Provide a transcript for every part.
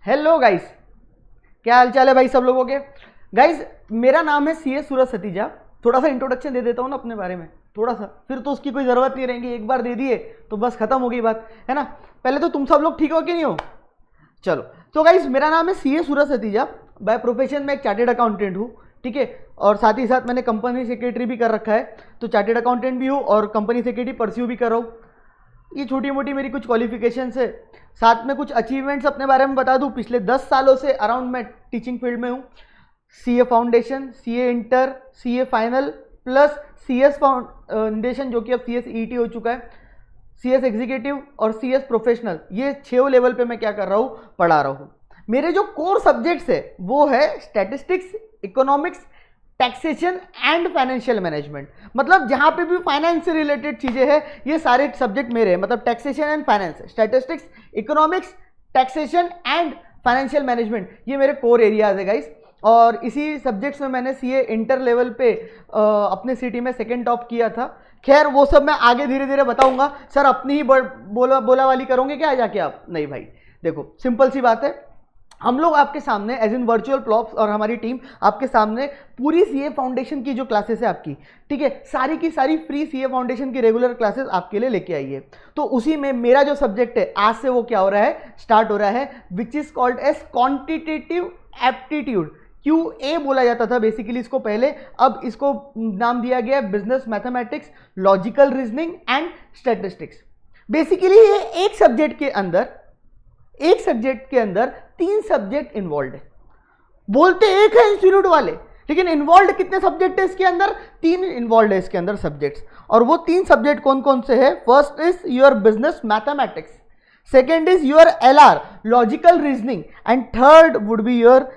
Hello guys, क्या हाल चाल है भाई सब लोगों के। गाइस मेरा नाम है सीए सूरज सतीजा। थोड़ा सा इंट्रोडक्शन दे देता हूँ ना अपने बारे में, थोड़ा सा, फिर तो उसकी कोई ज़रूरत नहीं रहेगी, एक बार दे दिए तो बस खत्म हो गई बात, है ना। पहले तो तुम सब लोग ठीक हो कि नहीं हो। चलो तो गाइस मेरा नाम है C A Suraj Satija. By profession में एक चार्टेड अकाउंटेंट हूँ, ठीक है। और साथ ही साथ मैंने कंपनी सेक्रेटरी भी कर रखा है, तो चार्टेड अकाउंटेंट भी हूँ और कंपनी सेक्रेटरी परस्यू भी कर रहा हूँ। ये छोटी मोटी मेरी कुछ क्वालिफिकेशंस है, साथ में कुछ अचीवमेंट्स अपने बारे में बता दूं। पिछले 10 सालों से अराउंड मैं टीचिंग फील्ड में हूँ। CA foundation, CA inter, CA final plus CS foundation जो कि अब सीएस ईटी हो चुका है, सीएस एग्जीक्यूटिव और सीएस प्रोफेशनल, ये 6 लेवल पे मैं क्या कर रहा हूँ, पढ़ा रहा हूँ। मेरे जो कोर सब्जेक्ट्स है वो है statistics, economics, taxation and financial management. मतलब जहां पे भी फाइनेंस से रिलेटेड चीजें हैं ये सारे सब्जेक्ट मेरे हैं। मतलब taxation and finance, statistics, economics, taxation and financial management, ये मेरे कोर एरियाज है गाइस। और इसी सब्जेक्ट्स में मैंने सीए इंटर लेवल पे अपने सिटी में सेकेंड टॉप किया था। खैर वो सब मैं आगे धीरे धीरे बताऊंगा। सर अपनी ही बोला वाली करोगे क्या जाके आप? नहीं भाई, देखो सिंपल सी बात है, हम लोग आपके सामने एज इन वर्चुअल प्लॉप्स और हमारी टीम आपके सामने पूरी सीए फाउंडेशन की जो क्लासेस है आपकी, ठीक है, सारी की सारी फ्री सीए फाउंडेशन की रेगुलर क्लासेस आपके लिए लेके आई है। तो उसी में मेरा जो सब्जेक्ट है आज से वो क्या हो रहा है, स्टार्ट हो रहा है, which is called as quantitative aptitude. QA बोला जाता था बेसिकली इसको पहले, अब इसको नाम दिया गया business mathematics, logical reasoning and statistics. Basically ये एक सब्जेक्ट के अंदर 3 सब्जेक्ट इन्वॉल्व है। बोलते एक है इंस्टीट्यूट वाले, लेकिन इन्वॉल्व कितने सब्जेक्ट है इसके अंदर? 3 इन्वॉल्व है इसके अंदर सब्जेक्ट्स। और वो 3 सब्जेक्ट कौन कौन से है? First is your business mathematics, second is your LR logical reasoning and third would be your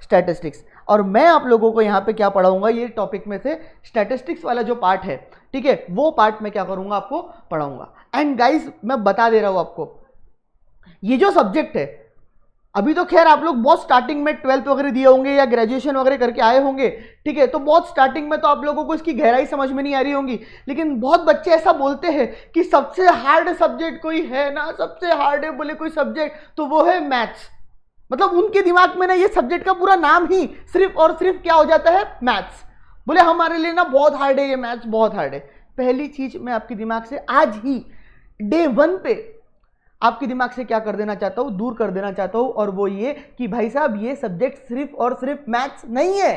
statistics. और मैं आप लोगों को यहाँ पे क्या पढ़ाऊंगा, ये टॉपिक में से स्टैटिस्टिक्स वाला जो पार्ट है, ठीक है, वो पार्ट मैं क्या करूंगा, आपको पढ़ाऊंगा। एंड गाइस मैं बता दे रहा हूं आपको, ये जो सब्जेक्ट है, अभी तो खैर आप लोग बहुत स्टार्टिंग में 12th वगैरह दिए होंगे या ग्रेजुएशन वगैरह करके आए होंगे, ठीक है, तो बहुत स्टार्टिंग में तो आप लोगों को इसकी गहराई समझ में नहीं आ रही होंगी। लेकिन बहुत बच्चे ऐसा बोलते हैं कि सबसे हार्ड सब्जेक्ट कोई है ना, सबसे हार्ड है बोले कोई सब्जेक्ट तो वो है मैथ्स। मतलब उनके दिमाग में ना ये सब्जेक्ट का पूरा नाम ही सिर्फ और सिर्फ क्या हो जाता है, मैथ्स। बोले हमारे लिए ना बहुत हार्ड है ये मैथ्स, बहुत हार्ड है। पहली चीज मैं आपके दिमाग से आज ही डे 1 पे आपके दिमाग से क्या कर देना चाहता हूं, दूर कर देना चाहता हूं, और वो ये कि भाई साहब ये सब्जेक्ट सिर्फ और सिर्फ मैथ्स नहीं है,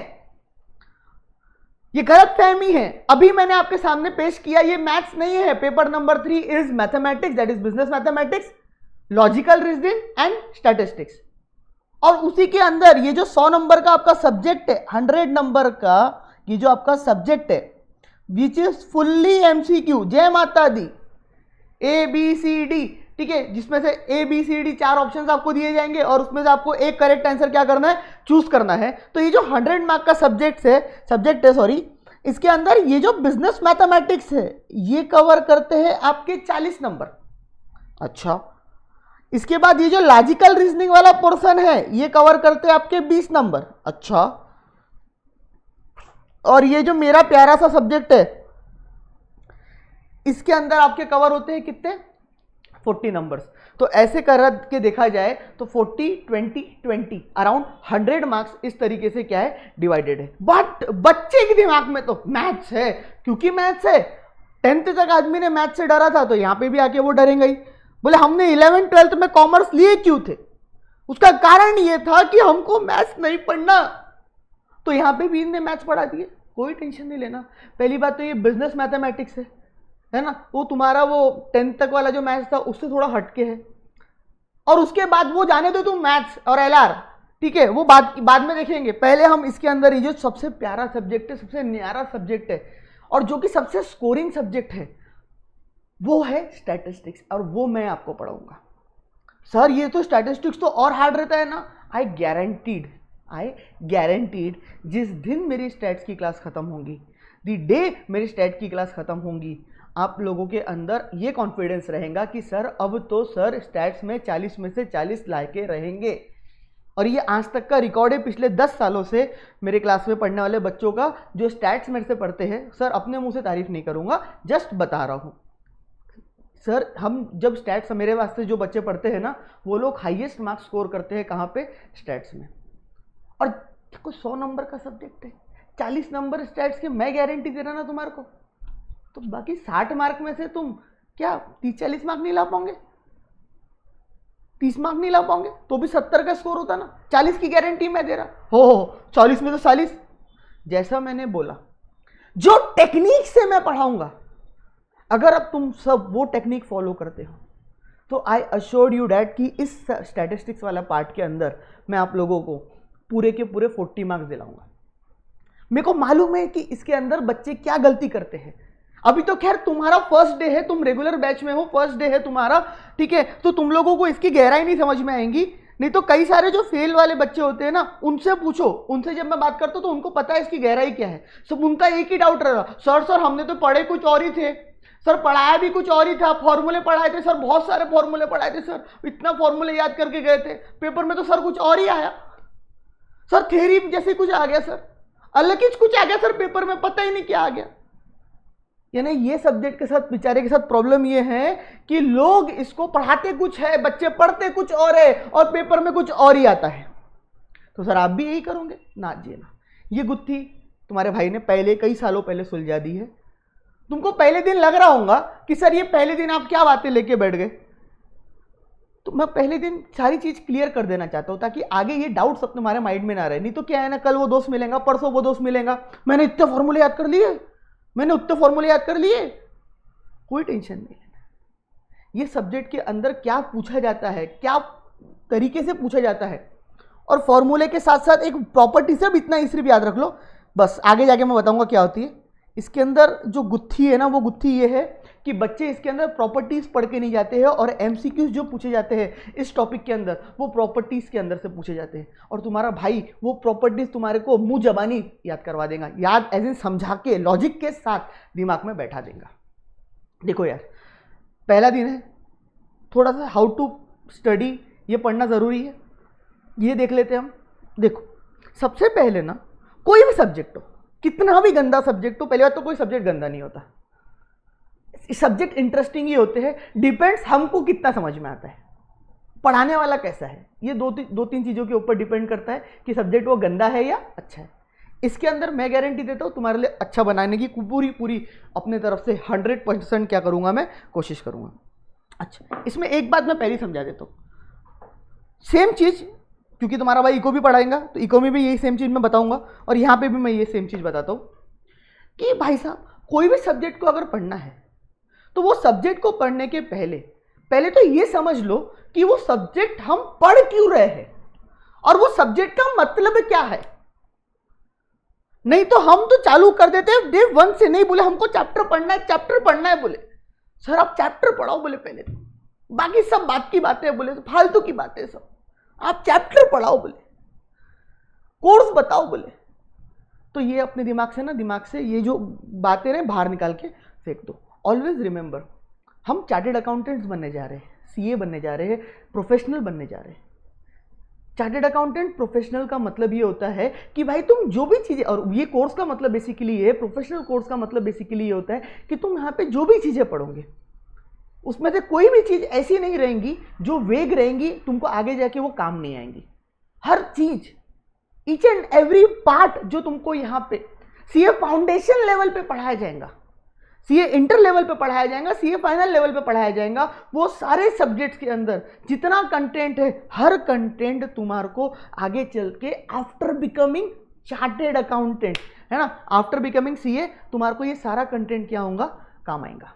ये गलत फहमी है। अभी मैंने आपके सामने पेश किया, ये मैथ्स नहीं है। Paper number 3 is mathematics, that is business mathematics, logical reasoning and statistics. और उसी के अंदर ये जो 100 नंबर का आपका सब्जेक्ट है, 100 नंबर का ये जो आपका सब्जेक्ट है, विच इज फुल्ली MCQ, जय माता दी, ABCD, ठीक है, जिसमें से ABCD 4 ऑप्शंस आपको दिए जाएंगे और उसमें से आपको एक करेक्ट आंसर क्या करना है, चूज करना है। तो ये जो 100 मार्क का सब्जेक्ट है, इसके अंदर ये जो बिजनेस मैथमेटिक्स है ये कवर करते हैं आपके 40 नंबर। अच्छा, इसके बाद ये जो लॉजिकल रीजनिंग वाला पोर्शन है ये कवर करते हैं आपके 20 नंबर। अच्छा, और ये जो मेरा प्यारा सा सब्जेक्ट है इसके अंदर आपके कवर होते हैं कितने, 40 नंबर्स। तो ऐसे कर के देखा जाए तो 40 20 20 अराउंड 100 मार्क्स इस तरीके से क्या है, डिवाइडेड है। बट बच्चे के दिमाग में तो मैथ्स है, क्योंकि मैथ्स है। 10th तक आदमी ने मैथ्स से डरा था तो यहां पे भी आके वो डरेंगे ही। बोले हमने 11th 12th में कॉमर्स लिए क्यों थे? उसका कारण ये था कि हमको मैथ्स नहीं पढ़ना, तो यहां पे भी इनने मैथ्स पढ़ा दिए। कोई टेंशन नहीं लेना। पहली बात तो ये बिजनेस मैथमेटिक्स है ना, वो तुम्हारा वो 10th तक वाला जो मैथ्स था उससे थोड़ा हटके है। और उसके बाद वो जाने दो तुम मैथ्स और LR, ठीक है, वो बाद में देखेंगे। पहले हम इसके अंदर ये जो सबसे प्यारा सब्जेक्ट है, सबसे न्यारा सब्जेक्ट है और जो कि सबसे स्कोरिंग सब्जेक्ट है वो है स्टैटिस्टिक्स, और वो मैं आपको पढ़ाऊंगा। सर ये तो स्टैटिस्टिक्स तो और हार्ड रहता है ना। आई गारंटीड जिस दिन मेरी स्टैट्स की क्लास खत्म होंगी, द डे मेरी स्टैट की क्लास खत्म होंगी, आप लोगों के अंदर ये कॉन्फिडेंस रहेगा कि सर अब तो सर स्टैट्स में 40 में से 40 लाके रहेंगे। और ये आज तक का रिकॉर्ड है पिछले 10 सालों से मेरे क्लास में पढ़ने वाले बच्चों का, जो स्टैट्स मेरे से पढ़ते हैं। सर अपने मुंह से तारीफ नहीं करूंगा, जस्ट बता रहा हूं। सर हम जब स्टैट्स, मेरे वास्ते जो बच्चे पढ़ते हैं ना, वो लोग हाईएस्ट मार्क्स स्कोर करते हैं कहाँ पे? स्टैट्स में। और देखो 100 नंबर का सब्जेक्ट है, 40 नंबर स्टैट्स के, मैं गारंटी दे रहा ना तुम्हारे को, तो बाकी 60 मार्क में से तुम क्या 30-40 मार्क नहीं ला पाओगे? 30 मार्क नहीं ला पाओगे तो भी 70 का स्कोर होता ना। 40 की गारंटी मैं दे रहा, हो 40 में तो 40। जैसा मैंने बोला, जो टेक्निक से मैं पढ़ाऊंगा, अगर अब तुम सब वो टेक्निक फॉलो करते हो, तो आई अश्योर यू डैट कि इस स्टैटिस्टिक्स वाला पार्ट के अंदर मैं आप लोगों को पूरे के पूरे 40 मार्क्स दिलाऊंगा। मेरे को मालूम है कि इसके अंदर बच्चे क्या गलती करते हैं। अभी तो खैर तुम्हारा फर्स्ट डे है, तुम रेगुलर बैच में हो, फर्स्ट डे है तुम्हारा, ठीक है, तो तुम लोगों को इसकी गहराई नहीं समझ में आएंगी। नहीं तो कई सारे जो फेल वाले बच्चे होते हैं ना, उनसे पूछो, उनसे जब मैं बात करता हूं तो उनको पता है इसकी गहराई क्या है। सब उनका एक ही डाउट रहेगा, सर हमने तो पढ़े कुछ और ही थे, सर पढ़ाया भी कुछ और ही था, फॉर्मूले पढ़ाए थे सर, बहुत सारे फॉर्मूले पढ़ाए थे सर, इतना फॉर्मूले याद करके गए थे, पेपर में तो सर कुछ और ही आया, सर थ्योरी जैसे कुछ आ गया, सर अलग ही कुछ आ गया सर, पेपर में पता ही नहीं क्या आ गया। यानी ये सब्जेक्ट के साथ, बेचारे के साथ प्रॉब्लम ये है कि लोग इसको पढ़ाते कुछ है, बच्चे पढ़ते कुछ और है, और पेपर में कुछ और ही आता है। तो सर आप भी यही करोगे ना? जी ना। ये गुत्थी तुम्हारे भाई ने पहले, कई सालों पहले सुलझा दी है। तुमको पहले दिन लग रहा होगा कि सर ये पहले दिन आप क्या बातें लेके बैठ गए, तो मैं पहले दिन सारी चीज क्लियर कर देना चाहता हूं ताकि आगे ये डाउट सब तुम्हारे माइंड में ना रहे। नहीं तो क्या है ना, कल वो दोस्त मिलेगा, परसों वो दोस्त मिलेगा, मैंने इतने फॉर्मूले याद कर लिए, मैंने उतने फॉर्मूले याद कर लिए। कोई टेंशन नहीं लेना। ये सब्जेक्ट के अंदर क्या पूछा जाता है, क्या तरीके से पूछा जाता है, और फॉर्मूले के साथ साथ एक प्रॉपर्टी से भी इतना ही सिर्फ याद रख लो बस। आगे जाके मैं बताऊंगा क्या होती है इसके अंदर। जो गुत्थी है ना, वो गुत्थी ये है कि बच्चे इसके अंदर प्रॉपर्टीज पढ़ के नहीं जाते हैं, और एमसीक्यूज जो पूछे जाते हैं इस टॉपिक के अंदर, वो प्रॉपर्टीज के अंदर से पूछे जाते हैं। और तुम्हारा भाई वो प्रॉपर्टीज तुम्हारे को मुंह जबानी याद करवा देगा, याद एज इन समझा के, लॉजिक के साथ दिमाग में बैठा देगा। देखो यार, पहला दिन है, थोड़ा सा हाउ टू स्टडी ये पढ़ना जरूरी है, ये देख लेते हैं हम। देखो सबसे पहले ना, कोई भी सब्जेक्ट हो, कितना भी गंदा सब्जेक्ट हो, पहली बात तो कोई सब्जेक्ट गंदा नहीं होता, सब्जेक्ट इंटरेस्टिंग ही होते हैं। डिपेंड्स हमको कितना समझ में आता है, पढ़ाने वाला कैसा है, ये दो तीन चीजों के ऊपर डिपेंड करता है कि सब्जेक्ट वो गंदा है या अच्छा है। इसके अंदर मैं गारंटी देता हूं तुम्हारे लिए अच्छा बनाने की पूरी अपने तरफ से 100% क्या करूंगा, मैं कोशिश करूंगा। अच्छा, इसमें एक बात मैं पहले समझा देता हूं, सेम चीज, क्योंकि तुम्हारा भाई इको भी पढ़ाएगा तो इको में भी यही सेम चीज मैं बताऊंगा, और यहां पे भी मैं ये सेम चीज बताता हूं कि भाई साहब कोई भी सब्जेक्ट को अगर पढ़ना है तो वो सब्जेक्ट को पढ़ने के पहले तो ये समझ लो कि वो सब्जेक्ट हम पढ़ क्यों रहे हैं, और वो सब्जेक्ट का मतलब क्या है। नहीं तो हम तो चालू कर देते हैं डे 1 से, नहीं बोले हमको चैप्टर पढ़ना है, बोले सर आप चैप्टर पढ़ाओ, बोले पहले तो बाकी सब बात की बातें, बोले तो फालतू की बातें सब, आप चैप्टर पढ़ाओ, बोले कोर्स बताओ, बोले। तो ये अपने दिमाग से ये जो बातें रहे बाहर निकाल के फेंक दो। ऑलवेज रिमेंबर, हम चार्टेड अकाउंटेंट्स बनने जा रहे हैं, सीए बनने जा रहे हैं, प्रोफेशनल बनने जा रहे हैं। चार्टेड अकाउंटेंट प्रोफेशनल का मतलब ये होता है कि भाई तुम जो भी चीजें, और ये कोर्स का मतलब बेसिकली ये, प्रोफेशनल कोर्स का मतलब बेसिकली ये होता है कि तुम यहाँ पे जो भी चीजें पढ़ोगे उसमें से कोई भी चीज ऐसी नहीं रहेंगी जो वेग रहेंगी, तुमको आगे जाके वो काम नहीं आएंगी। हर चीज, ईच एंड एवरी पार्ट जो तुमको यहाँ पे सीए फाउंडेशन लेवल पे पढ़ाया जाएगा, सीए इंटर लेवल पे पढ़ाया जाएगा, सीए फाइनल लेवल पे पढ़ाया जाएगा, वो सारे सब्जेक्ट्स के अंदर जितना कंटेंट है, हर कंटेंट तुम्हारे को आगे चल के आफ्टर बिकमिंग चार्टेड अकाउंटेंट, है ना, आफ्टर बिकमिंग सीए तुम्हारे को ये सारा कंटेंट क्या होगा, काम आएगा।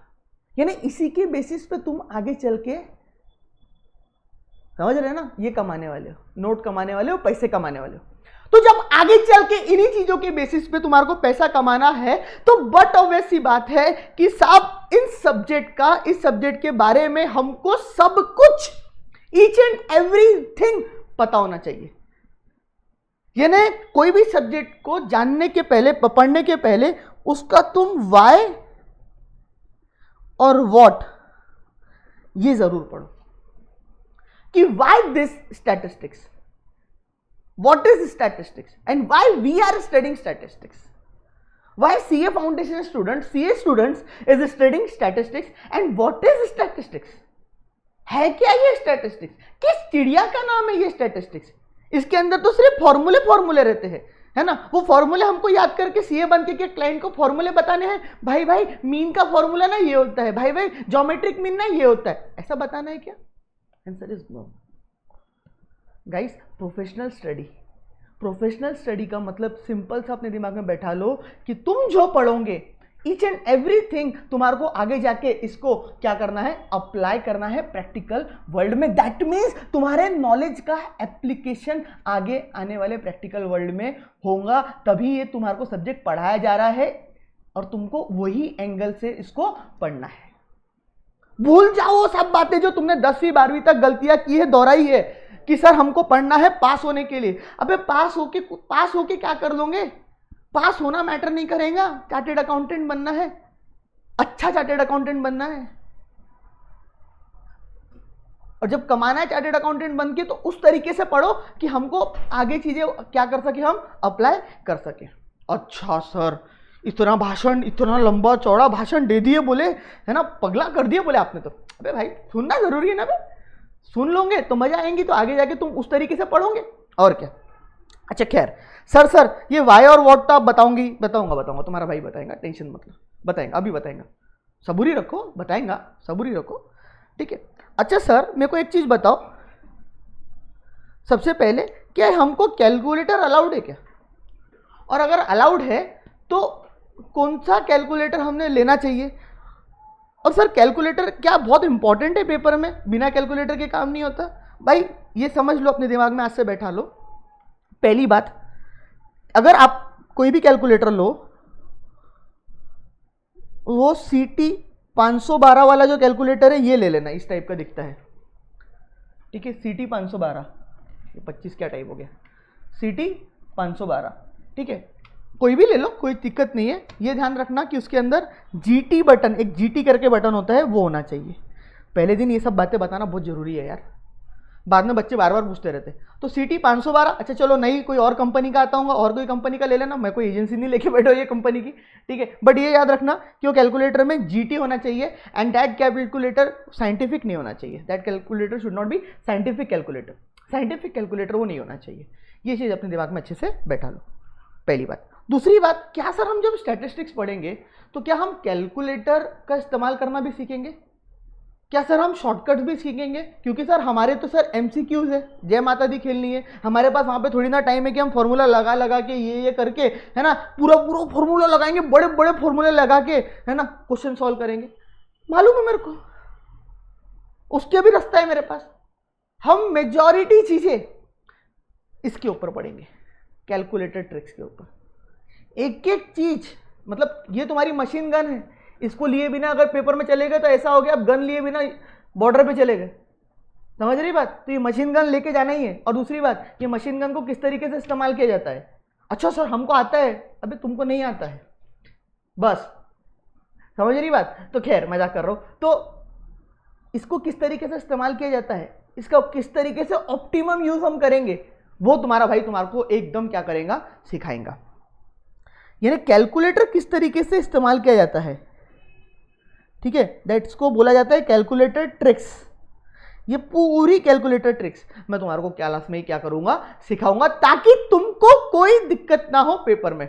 यानी इसी के बेसिस पे तुम आगे चल के, समझ रहे हैं ना, ये कमाने वाले हो, नोट कमाने वाले हो, पैसे कमाने वाले हो। तो जब आगे चल के इन्हीं चीजों के बेसिस पे तुम्हारे को पैसा कमाना है, तो बट ऑब्वियस सी बात है कि साहब इस सब्जेक्ट के बारे में हमको सब कुछ, ईच एंड एवरीथिंग पता होना चाहिए। यानी कोई भी सब्जेक्ट को जानने के पहले, पढ़ने के पहले उसका तुम वाई और व्हाट ये जरूर पढ़ो कि why this statistics, what is statistics and why we are studying statistics, Why CA foundation students, CA students is studying statistics, and what is statistics? है क्या ये स्टैटिस्टिक्स? किस चिड़िया का नाम है ये स्टैटिस्टिक्स? इसके अंदर तो सिर्फ फॉर्मूले रहते हैं, है ना? वो फॉर्मूले हमको याद करके सीए बन के क्लाइंट को फॉर्मूले बताने हैं, भाई मीन का फॉर्मूला ना ये होता है, भाई ज्योमेट्रिक मीन ना ये होता है, ऐसा बताना है क्या? Answer is no. Guys, professional study का मतलब सिंपल सा अपने दिमाग में बैठा लो कि तुम जो पढ़ोगे ईच एंड एवरीथिंग तुम्हारे को आगे जाके इसको क्या करना है, अप्लाई करना है प्रैक्टिकल वर्ल्ड में। दैट मीन्स तुम्हारे नॉलेज का एप्लीकेशन आगे आने वाले प्रैक्टिकल वर्ल्ड में होगा, तभी ये तुम्हारे को सब्जेक्ट पढ़ाया जा रहा है और तुमको वही एंगल से इसको पढ़ना है। भूल जाओ सब बातें जो तुमने 10वीं 12वीं तक गलतियां की है, दोहराई है कि सर हमको पढ़ना है पास होने के लिए। अबे पास होके क्या कर लोगे? पास होना मैटर नहीं करेगा, चार्टेड अकाउंटेंट बनना है, अच्छा चार्टेड अकाउंटेंट बनना है, और जब कमाना है चार्टेड अकाउंटेंट बन के तो उस तरीके से पढ़ो कि हमको आगे चीजें क्या कर सके, हम अप्लाई कर सके। अच्छा सर, इतना भाषण, इतना लंबा चौड़ा भाषण दे दिए बोले, है ना, पगला कर दिए बोले आपने तो। अबे भाई सुनना जरूरी है ना, सुन लोगे तो मजा आएंगी, तो आगे जाके तुम उस तरीके से पढ़ोगे और क्या। अच्छा खैर, सर ये वाई और वॉट तो आप बताऊंगा, तुम्हारा भाई बताएगा, टेंशन मतलब बताएंगा, अभी बताएंगा, सबूरी रखो, बताएंगा, सबूरी रखो, ठीक है। अच्छा सर, मेरे को एक चीज बताओ, सबसे पहले क्या हमको कैलकुलेटर अलाउड है क्या? और अगर अलाउड है तो कौन सा कैलकुलेटर हमने लेना चाहिए? और सर कैलकुलेटर क्या बहुत इंपॉर्टेंट है पेपर में? बिना कैलकुलेटर के काम नहीं होता भाई, ये समझ लो अपने दिमाग में, आज से बैठा लो। पहली बात, अगर आप कोई भी कैलकुलेटर लो, वो CT 512 वाला जो कैलकुलेटर है ये ले लेना, इस टाइप का दिखता है, ठीक है। CT 512, ये 25 क्या टाइप हो गया, CT 512, ठीक है। कोई भी ले लो, कोई दिक्कत नहीं है। ये ध्यान रखना कि उसके अंदर GT बटन, एक GT करके बटन होता है, वो होना चाहिए। पहले दिन ये सब बातें बताना बहुत जरूरी है यार, बाद में बच्चे बार बार पूछते रहते। तो CT 512, अच्छा चलो नहीं कोई और कंपनी का आता हूँ, और कोई कंपनी का ले लेना, मैं कोई एजेंसी नहीं लेके बैठा ये कंपनी की, ठीक है। बट ये याद रखना कि वो कैलकुलेटर में GT होना चाहिए, एंड दैट कैलकुलेटर साइंटिफिक नहीं होना चाहिए। That calculator should not be scientific calculator, scientific calculator वो नहीं होना चाहिए। ये चीज़ अपने दिमाग में अच्छे से बैठा लो, पहली बात। दूसरी बात, क्या सर हम जब स्टैटिस्टिक्स पढ़ेंगे तो क्या हम कैलकुलेटर का इस्तेमाल करना भी सीखेंगे? क्या सर हम शॉर्टकट्स भी सीखेंगे? क्योंकि सर हमारे तो सर MCQs है, जय माता दी खेलनी है, हमारे पास वहाँ पे थोड़ी ना टाइम है कि हम फॉर्मूला लगा के ये करके, है ना, पूरा फॉर्मूला लगाएंगे, बड़े बड़े फॉर्मूले लगा के, है ना, क्वेश्चन सॉल्व करेंगे। मालूम है मेरे को, उसके भी रास्ता है मेरे पास। हम मेजॉरिटी चीजें इसके ऊपर पढ़ेंगे, कैलकुलेटर ट्रिक्स के ऊपर। एक एक चीज, मतलब ये तुम्हारी मशीन गन है, इसको लिए बिना अगर पेपर में चले गए तो ऐसा हो गया आप गन लिए बिना बॉर्डर पे चले गए, समझ रही बात? तो ये मशीन गन लेके जाना ही है। और दूसरी बात, ये मशीन गन को किस तरीके से इस्तेमाल किया जाता है? अच्छा सर हमको आता है, अबे तुमको नहीं आता है, बस, समझ रही बात? तो खैर मजाक कर रहा हूं। तो इसको किस तरीके से इस्तेमाल किया जाता है, इसका किस तरीके से ऑप्टिमम यूज हम करेंगे, वो तुम्हारा भाई तुम्हारे को एकदम क्या करेगा, सिखाएगा। यानी कैलकुलेटर किस तरीके से इस्तेमाल किया जाता है, ठीक है, दैट्स को बोला जाता है कैलकुलेटर ट्रिक्स। ये पूरी कैलकुलेटर ट्रिक्स मैं तुम्हारे को क्लास में ही क्या करूंगा, सिखाऊंगा, ताकि तुमको कोई दिक्कत ना हो पेपर में।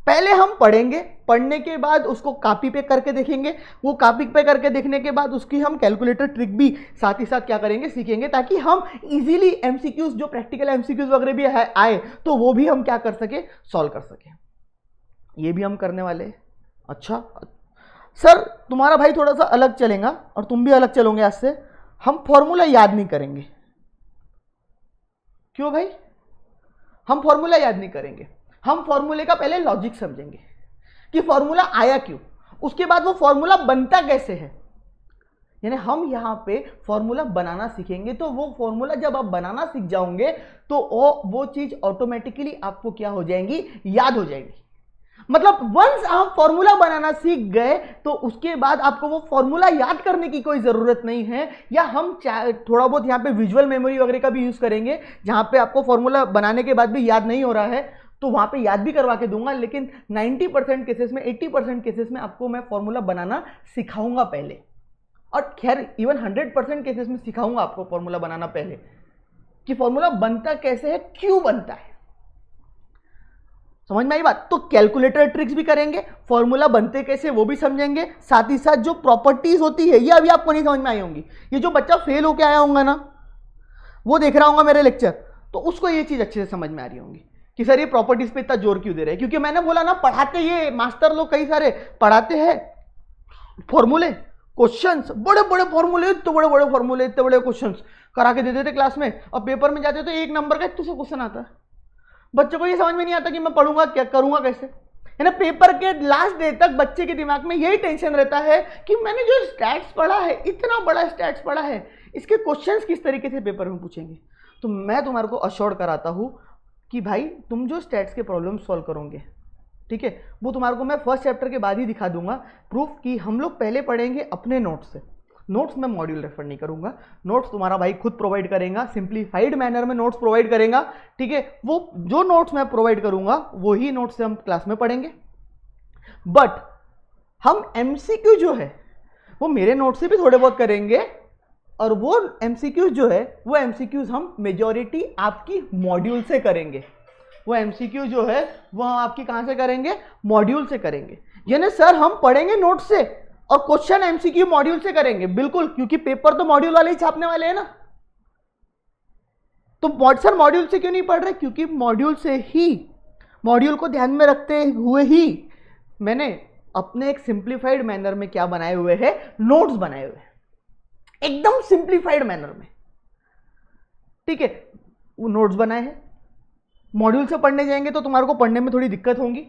पहले हम पढ़ेंगे, पढ़ने के बाद उसको कॉपी पे करके देखेंगे, वो कॉपी पे करके देखने के बाद उसकी हम कैलकुलेटर ट्रिक भी साथ ही साथ क्या करेंगे, सीखेंगे, ताकि हम इजीली MCQs, जो प्रैक्टिकल MCQs वगैरह भी आए तो वो भी हम क्या कर सके, सॉल्व कर सके। ये भी हम करने वाले हैं। अच्छा सर तुम्हारा भाई थोड़ा सा अलग चलेगा और तुम भी अलग चलोगे आज से, हम फॉर्मूला याद नहीं करेंगे। क्यों भाई? हम फॉर्मूला याद नहीं करेंगे, हम फॉर्मूले का पहले लॉजिक समझेंगे कि फॉर्मूला आया क्यों, उसके बाद वो फॉर्मूला बनता कैसे है। यानी हम यहाँ पे फॉर्मूला बनाना सीखेंगे, तो वो फॉर्मूला जब आप बनाना सीख जाओगे तो वो चीज ऑटोमेटिकली आपको क्या हो जाएंगी, याद हो जाएगी। मतलब वंस आप फॉर्मूला बनाना सीख गए तो उसके बाद आपको वो फॉर्मूला याद करने की कोई जरूरत नहीं है, या हम थोड़ा बहुत यहाँ पे विजुअल मेमोरी वगैरह का भी यूज करेंगे, जहां पे आपको फॉर्मूला बनाने के बाद भी याद नहीं हो रहा है तो वहां पे याद भी करवा के दूंगा, लेकिन 90% केसेस में, 80% केसेस में आपको मैं फॉर्मूला बनाना सिखाऊंगा पहले, और खैर इवन 100% केसेस में सिखाऊंगा आपको फॉर्मूला बनाना पहले, कि फॉर्मूला बनता कैसे है, क्यों बनता है। समझ में आई बात? तो कैलकुलेटर ट्रिक्स भी करेंगे, फॉर्मूला बनते कैसे वो भी समझेंगे, साथ ही साथ जो प्रॉपर्टीज होती है ये अभी आपको नहीं समझ में आई होंगी। ये जो बच्चा फेल होके आया होगा ना, वो देख रहा होगा मेरे लेक्चर, तो उसको ये चीज अच्छे से समझ में आ रही होंगी कि सर ये प्रॉपर्टीज पे इतना जोर क्यों दे रहे हैं। क्योंकि मैंने बोला ना, पढ़ाते ये मास्टर लोग कई सारे पढ़ाते हैं फॉर्मूले, क्वेश्चंस, बड़े बड़े फॉर्मूले, इतने बड़े बड़े फॉर्मूले, इतने बड़े क्वेश्चंस करा के दे देते क्लास में, और पेपर में जाते तो 1 नंबर का इतना सा क्वेश्चन आता है। बच्चों को ये समझ में नहीं आता कि मैं पढ़ूंगा क्या, करूंगा कैसे, है ना। पेपर के लास्ट डे तक बच्चे के दिमाग में यही टेंशन रहता है कि मैंने जो स्टैट्स पढ़ा है, इतना बड़ा स्टैट्स पढ़ा है, इसके क्वेश्चंस किस तरीके से पेपर में पूछेंगे। तो मैं तुम्हारे को अश्योर कराता हूं कि भाई तुम जो स्टैट्स के प्रॉब्लम सॉल्व करोगे, ठीक है, वो तुम्हारे को मैं फर्स्ट चैप्टर के बाद ही दिखा दूंगा प्रूफ, कि हम लोग पहले पढ़ेंगे अपने नोट्स से। नोट्स में मॉड्यूल रेफर नहीं करूंगा, नोट्स तुम्हारा भाई खुद प्रोवाइड करेगा, सिंप्लीफाइड मैनर में नोट्स प्रोवाइड करेगा, ठीक है। वो जो नोट्स मैं प्रोवाइड करूंगा वही नोट्स से हम क्लास में पढ़ेंगे। बट हम एमसीक्यू जो है वो मेरे नोट्स से भी थोड़े बहुत करेंगे, और वो एमसीक्यूज जो है वो एमसीक्यूज हम मेजॉरिटी आपकी मॉड्यूल से करेंगे। वो एमसीक्यू जो है वो हम आपकी कहां से करेंगे, मॉड्यूल से करेंगे। यानी सर हम पढ़ेंगे नोट से और क्वेश्चन एमसीक्यू मॉड्यूल से करेंगे, बिल्कुल, क्योंकि पेपर तो मॉड्यूल वाले ही छापने वाले हैं ना। तो सर मॉड्यूल से क्यों नहीं पढ़ रहे, क्योंकि मॉड्यूल से ही, मॉड्यूल को ध्यान में रखते हुए ही मैंने अपने एक सिंप्लीफाइड मैनर में क्या बनाए हुए हैं, नोट्स बनाए हुए हैं, एकदम सिंप्लीफाइड मैनर में, ठीक है। वो नोट्स बनाए हैं, मॉड्यूल से पढ़ने जाएंगे तो तुम्हारे को पढ़ने में थोड़ी दिक्कत होगी,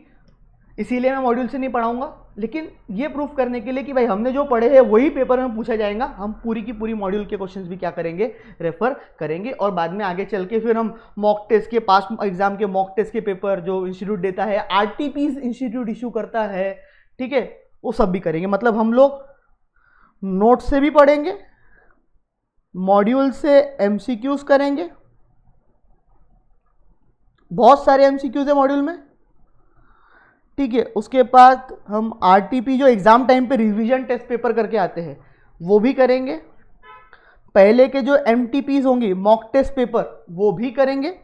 इसीलिए मैं मॉड्यूल से नहीं पढ़ाऊंगा। लेकिन ये प्रूफ करने के लिए कि भाई हमने जो पढ़े हैं वही पेपर में पूछा जाएगा, हम पूरी की पूरी मॉड्यूल के क्वेश्चंस भी क्या करेंगे, रेफर करेंगे, और बाद में आगे चल के फिर हम मॉक टेस्ट के, पास एग्जाम के मॉक टेस्ट के पेपर जो इंस्टीट्यूट देता है, आरटीपीस इंस्टीट्यूट इशू करता है, ठीक है, वो सब भी करेंगे। मतलब हम लोग नोट से भी पढ़ेंगे, मॉड्यूल से एमसीक्यूज करेंगे, बहुत सारे एमसीक्यूज है मॉड्यूल में, ठीक है। उसके बाद हम आरटीपी जो एग्जाम टाइम पे रिवीजन टेस्ट पेपर करके आते हैं वो भी करेंगे, पहले के जो एमटीपीज होंगी मॉक टेस्ट पेपर वो भी करेंगे,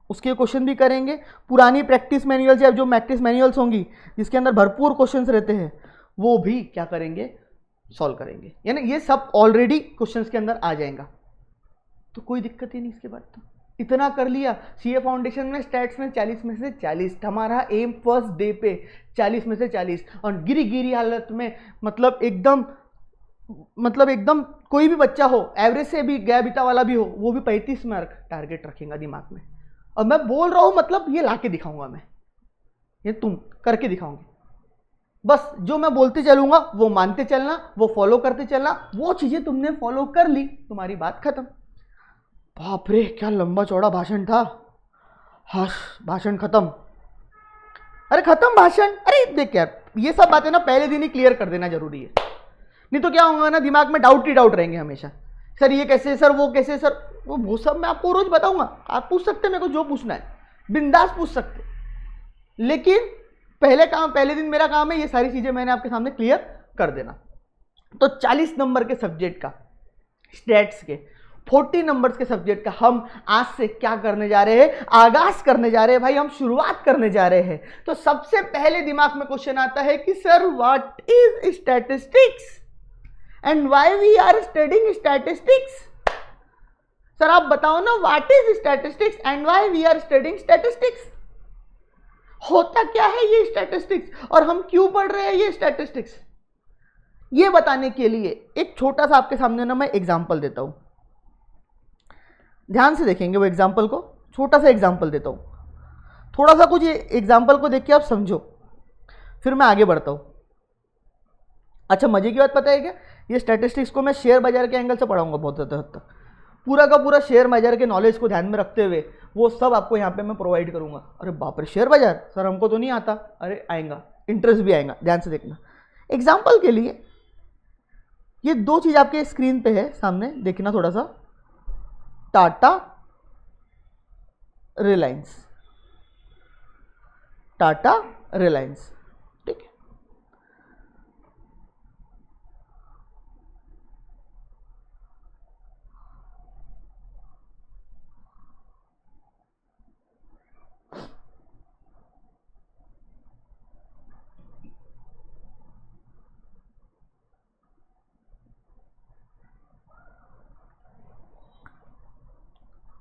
उसके क्वेश्चन भी करेंगे, पुरानी प्रैक्टिस मैनुअल्स या जो प्रैक्टिस मैनुअल्स होंगी जिसके अंदर भरपूर क्वेश्चंस रहते हैं वो भी क्या करेंगे, सॉल्व करेंगे। यानी ये सब ऑलरेडी क्वेश्चंस के अंदर आ जाएगा, तो कोई दिक्कत ही नहीं। इसके बाद तो इतना कर लिया। सीए फाउंडेशन में स्टैट्स में 40 में से 40, हमारा एम फर्स्ट डे पे 40 में से 40, और गिरी गिरी हालत में, मतलब एकदम कोई भी बच्चा हो, एवरेज से भी गया बिता वाला भी हो, वो भी 35 मार्क टारगेट रखेगा दिमाग में। और मैं बोल रहा हूं, मतलब ये लाके दिखाऊंगा मैं, ये तुम करके दिखाऊंगी। बस जो मैं बोलते चलूंगा वो मानते चलना, वो फॉलो करते चलना, वो चीजें तुमने फॉलो कर ली, तुम्हारी बात खत्म। बाप रे क्या लंबा चौड़ा भाषण था, हश भाषण खत्म, अरे खत्म भाषण। अरे देख यार, ये सब बातें ना पहले दिन ही क्लियर कर देना जरूरी है, नहीं तो क्या होगा ना, दिमाग में डाउट ही डाउट रहेंगे हमेशा, सर ये कैसे, सर वो कैसे, सर वो सब मैं आपको रोज बताऊंगा। आप पूछ सकते हैं मेरे को जो पूछना है, बिंदास पूछ सकते, लेकिन पहले दिन मेरा काम है ये सारी चीजें मैंने आपके सामने क्लियर कर देना। तो 40 नंबर के सब्जेक्ट का, स्टैट्स के 40 नंबर्स के सब्जेक्ट का हम आज से क्या करने जा रहे हैं, आगाज करने जा रहे हैं भाई, हम शुरुआत करने जा रहे हैं। तो सबसे पहले दिमाग में क्वेश्चन आता है कि sir what is statistics and why we are studying statistics. Sir आप बताओ ना, what is statistics and why we are studying statistics. होता क्या है ये स्टैटिस्टिक्स, और हम क्यों पढ़ रहे हैं ये स्टैटिस्टिक्स, ये बताने के लिए एक छोटा सा आपके सामने ना मैं एग्जांपल देता हूं। ध्यान से देखेंगे वो एग्जाम्पल को, छोटा सा एग्जाम्पल देता हूं, थोड़ा सा कुछ एग्जाम्पल को देख के आप समझो, फिर मैं आगे बढ़ता हूं। अच्छा मजे की बात पता है क्या, ये स्टैटिस्टिक्स को मैं शेयर बाजार के एंगल से पढ़ाऊंगा बहुत ज़्यादा हद तक, पूरा का पूरा शेयर बाजार के नॉलेज को ध्यान में रखते हुए वो सब आपको यहाँ पे मैं प्रोवाइड करूंगा। अरे बाप रे शेयर बाजार, सर हमको तो नहीं आता, अरे आएगा, इंटरेस्ट भी आएगा, ध्यान से देखना। एग्जाम्पल के लिए ये दो चीज आपके स्क्रीन पे है सामने, देखना थोड़ा सा, टाटा, रिलायंस, टाटा रिलायंस। ठीक है,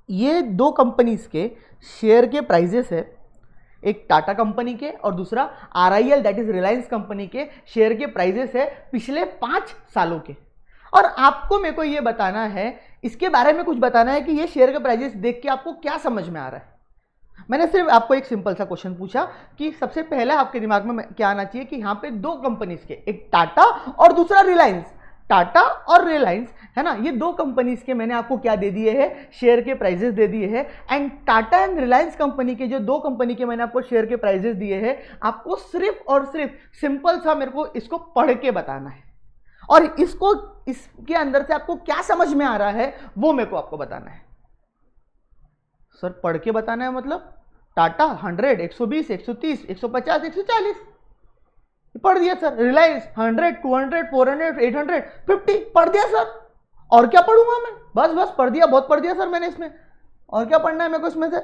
ये दो कंपनीज के शेयर के प्राइजेस है, एक टाटा कंपनी के और दूसरा RIL that is Reliance company के शेयर के प्राइजेस है पिछले 5 सालों के। और आपको मेरे को ये बताना है, इसके बारे में कुछ बताना है कि ये शेयर के प्राइजेस देख के आपको क्या समझ में आ रहा है। मैंने सिर्फ आपको एक सिंपल सा क्वेश्चन पूछा कि सबसे पहले आपके दिमाग में क्या आना चाहिए कि यहाँ पे दो कंपनीज के, एक टाटा और दूसरा रिलायंस, टाटा और रिलायंस है ना, ये दो कंपनीज के मैंने आपको क्या दे दिए हैं, शेयर के प्राइजेस दे दिए हैं। And Tata and Reliance company के जो दो कंपनी के मैंने आपको शेयर के प्राइजेस दिए हैं, आपको सिर्फ और सिर्फ सिंपल सा मेरे को इसको पढ़ के बताना है, और इसको इसके अंदर से आपको क्या समझ में आ रहा है वो मेरे को आपको बताना है। सर पढ़ के बताना है मतलब टाटा 100, 120, 130, 150, 140 पढ़ दिया सर, रिलायंस 100, 200, 400, 800, 50 पढ़ दिया सर, और क्या पढ़ूंगा मैं, बस बस पढ़ दिया, बहुत पढ़ दिया सर मैंने इसमें, और क्या पढ़ना है मेरे को इसमें से।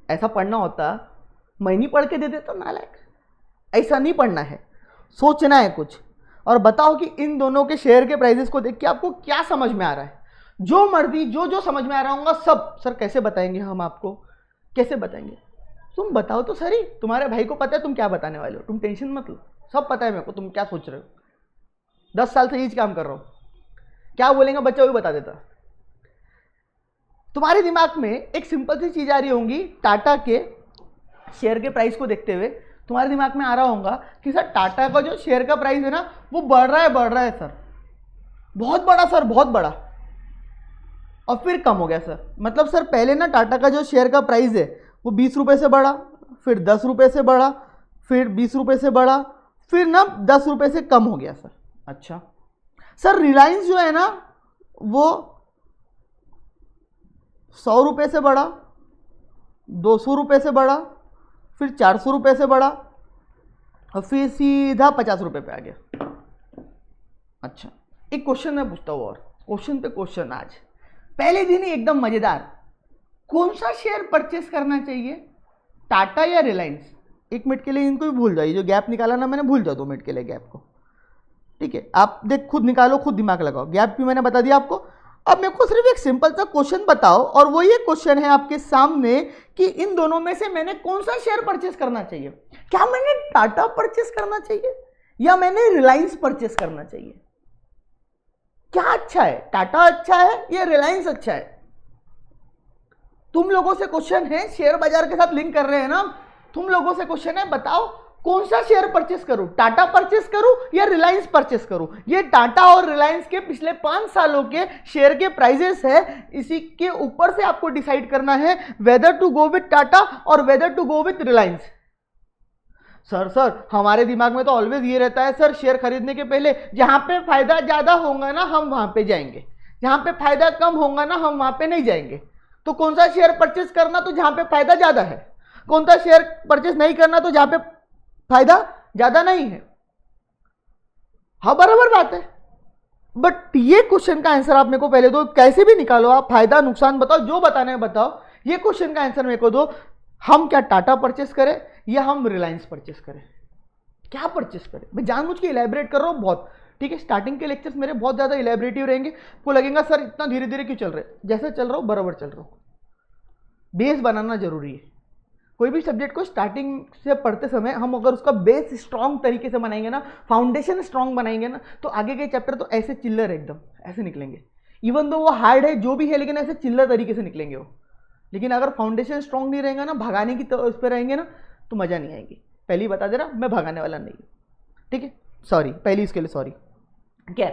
ऐसा पढ़ना होता मैं नहीं पढ़ के दे देता नालायक, ऐसा नहीं पढ़ना है, सोचना है कुछ, और बताओ कि इन दोनों के शेयर के प्राइजेस को देख के आपको क्या समझ में आ रहा है। जो मर्जी जो समझ में आ रहा होगा सब। सर कैसे बताएंगे हम आपको, कैसे बताएंगे, तुम बताओ तो सही, तुम्हारे भाई को पता है तुम क्या बताने वाले हो, तुम टेंशन मत लो, सब पता है मेरे को तुम क्या सोच रहे हो। 10 साल से यही काम कर रहा हूं, क्या बोलेंगे बच्चा वो भी बता देता। तुम्हारे दिमाग में एक सिंपल सी चीज आ रही होंगी, टाटा के शेयर के प्राइस को देखते हुए तुम्हारे दिमाग में आ रहा होगा कि सर टाटा का जो शेयर का प्राइस है ना वो बढ़ रहा है सर, बहुत बड़ा सर, बहुत बड़ा, और फिर कम हो गया सर। मतलब सर पहले ना टाटा का जो शेयर का प्राइस है वो 20 रुपये से बढ़ा, फिर 10 रुपये से बढ़ा, फिर 20 रुपये से बढ़ा, फिर ना 10 रुपये से कम हो गया सर। अच्छा सर रिलायंस जो है ना वो 100 रुपये से बढ़ा, 200 रुपये से बढ़ा, फिर 400 रुपये से बढ़ा, और फिर सीधा 50 रुपये पे आ गया। अच्छा एक क्वेश्चन मैं पूछता हूँ, और क्वेश्चन पे क्वेश्चन आज पहले दिन ही एकदम मजेदार, कौन सा शेयर परचेस करना चाहिए, टाटा या रिलायंस? 1 मिनट के लिए इनको भी भूल जाइए, जो गैप निकाला ना मैंने, भूल जाओ 2 मिनट के लिए गैप को। ठीक है, आप देख खुद निकालो, खुद दिमाग लगाओ, गैप भी मैंने बता दिया आपको। अब मेरे को सिर्फ एक सिंपल सा क्वेश्चन बताओ, और वो ये क्वेश्चन है आपके सामने कि इन दोनों में से मैंने कौन सा शेयर परचेस करना चाहिए। क्या मैंने टाटा परचेस करना चाहिए या मैंने रिलायंस परचेस करना चाहिए? क्या अच्छा है, टाटा अच्छा है या रिलायंस अच्छा है? तुम लोगों से क्वेश्चन है, शेयर बाजार के साथ लिंक कर रहे हैं ना, तुम लोगों से क्वेश्चन है, बताओ कौन सा शेयर परचेस करूं, टाटा परचेस करूं या रिलायंस परचेस करूं? ये टाटा और रिलायंस के पिछले 5 सालों के शेयर के प्राइजेस है, इसी के ऊपर से आपको डिसाइड करना है whether to go with Tata और whether to go with Reliance. Sir हमारे दिमाग में तो ऑलवेज ये रहता है सर, शेयर खरीदने के पहले जहां पे फायदा ज्यादा होगा ना हम वहां पे जाएंगे, जहां पे फायदा कम होगा ना हम वहां पे नहीं जाएंगे। तो कौन सा शेयर परचेस करना तो जहां पे फायदा ज्यादा है, कौन सा शेयर परचेस नहीं करना तो जहां पे फायदा ज्यादा नहीं है। हाँ बराबर बात है, बट ये क्वेश्चन का आंसर आप मेरे को पहले दो, कैसे भी निकालो आप, फायदा नुकसान बताओ, जो बताना है बताओ, ये क्वेश्चन का आंसर मेरे को दो। हम क्या टाटा परचेस करें या हम रिलायंस परचेस करें, क्या परचेस करें? मैं जानबूझ के इलेबरेट कर रहा हूं बहुत, ठीक है। स्टार्टिंग के लेक्चर्स मेरे बहुत ज्यादा इलेबरेटिव रहेंगे, आपको लगेगा सर इतना धीरे धीरे क्यों चल रहे, जैसे चल रहा हूं बराबर चल रहा हूं। बेस बनाना जरूरी है, कोई भी सब्जेक्ट को स्टार्टिंग से पढ़ते समय हम अगर उसका बेस स्ट्रांग तरीके से बनाएंगे ना, फाउंडेशन स्ट्रांग बनाएंगे ना, तो आगे के चैप्टर तो ऐसे चिल्लर एकदम ऐसे निकलेंगे, इवन दो वो हार्ड है जो भी है, लेकिन ऐसे चिल्लर तरीके से निकलेंगे वो। लेकिन अगर फाउंडेशन स्ट्रांग नहीं रहेगा ना, भगाने की तो उस पर रहेंगे ना, तो मजा नहीं आएगी। पहले ही बता दे रहा, मैं भगाने वाला नहीं, ठीक है, सॉरी पहले इसके लिए सॉरी। क्या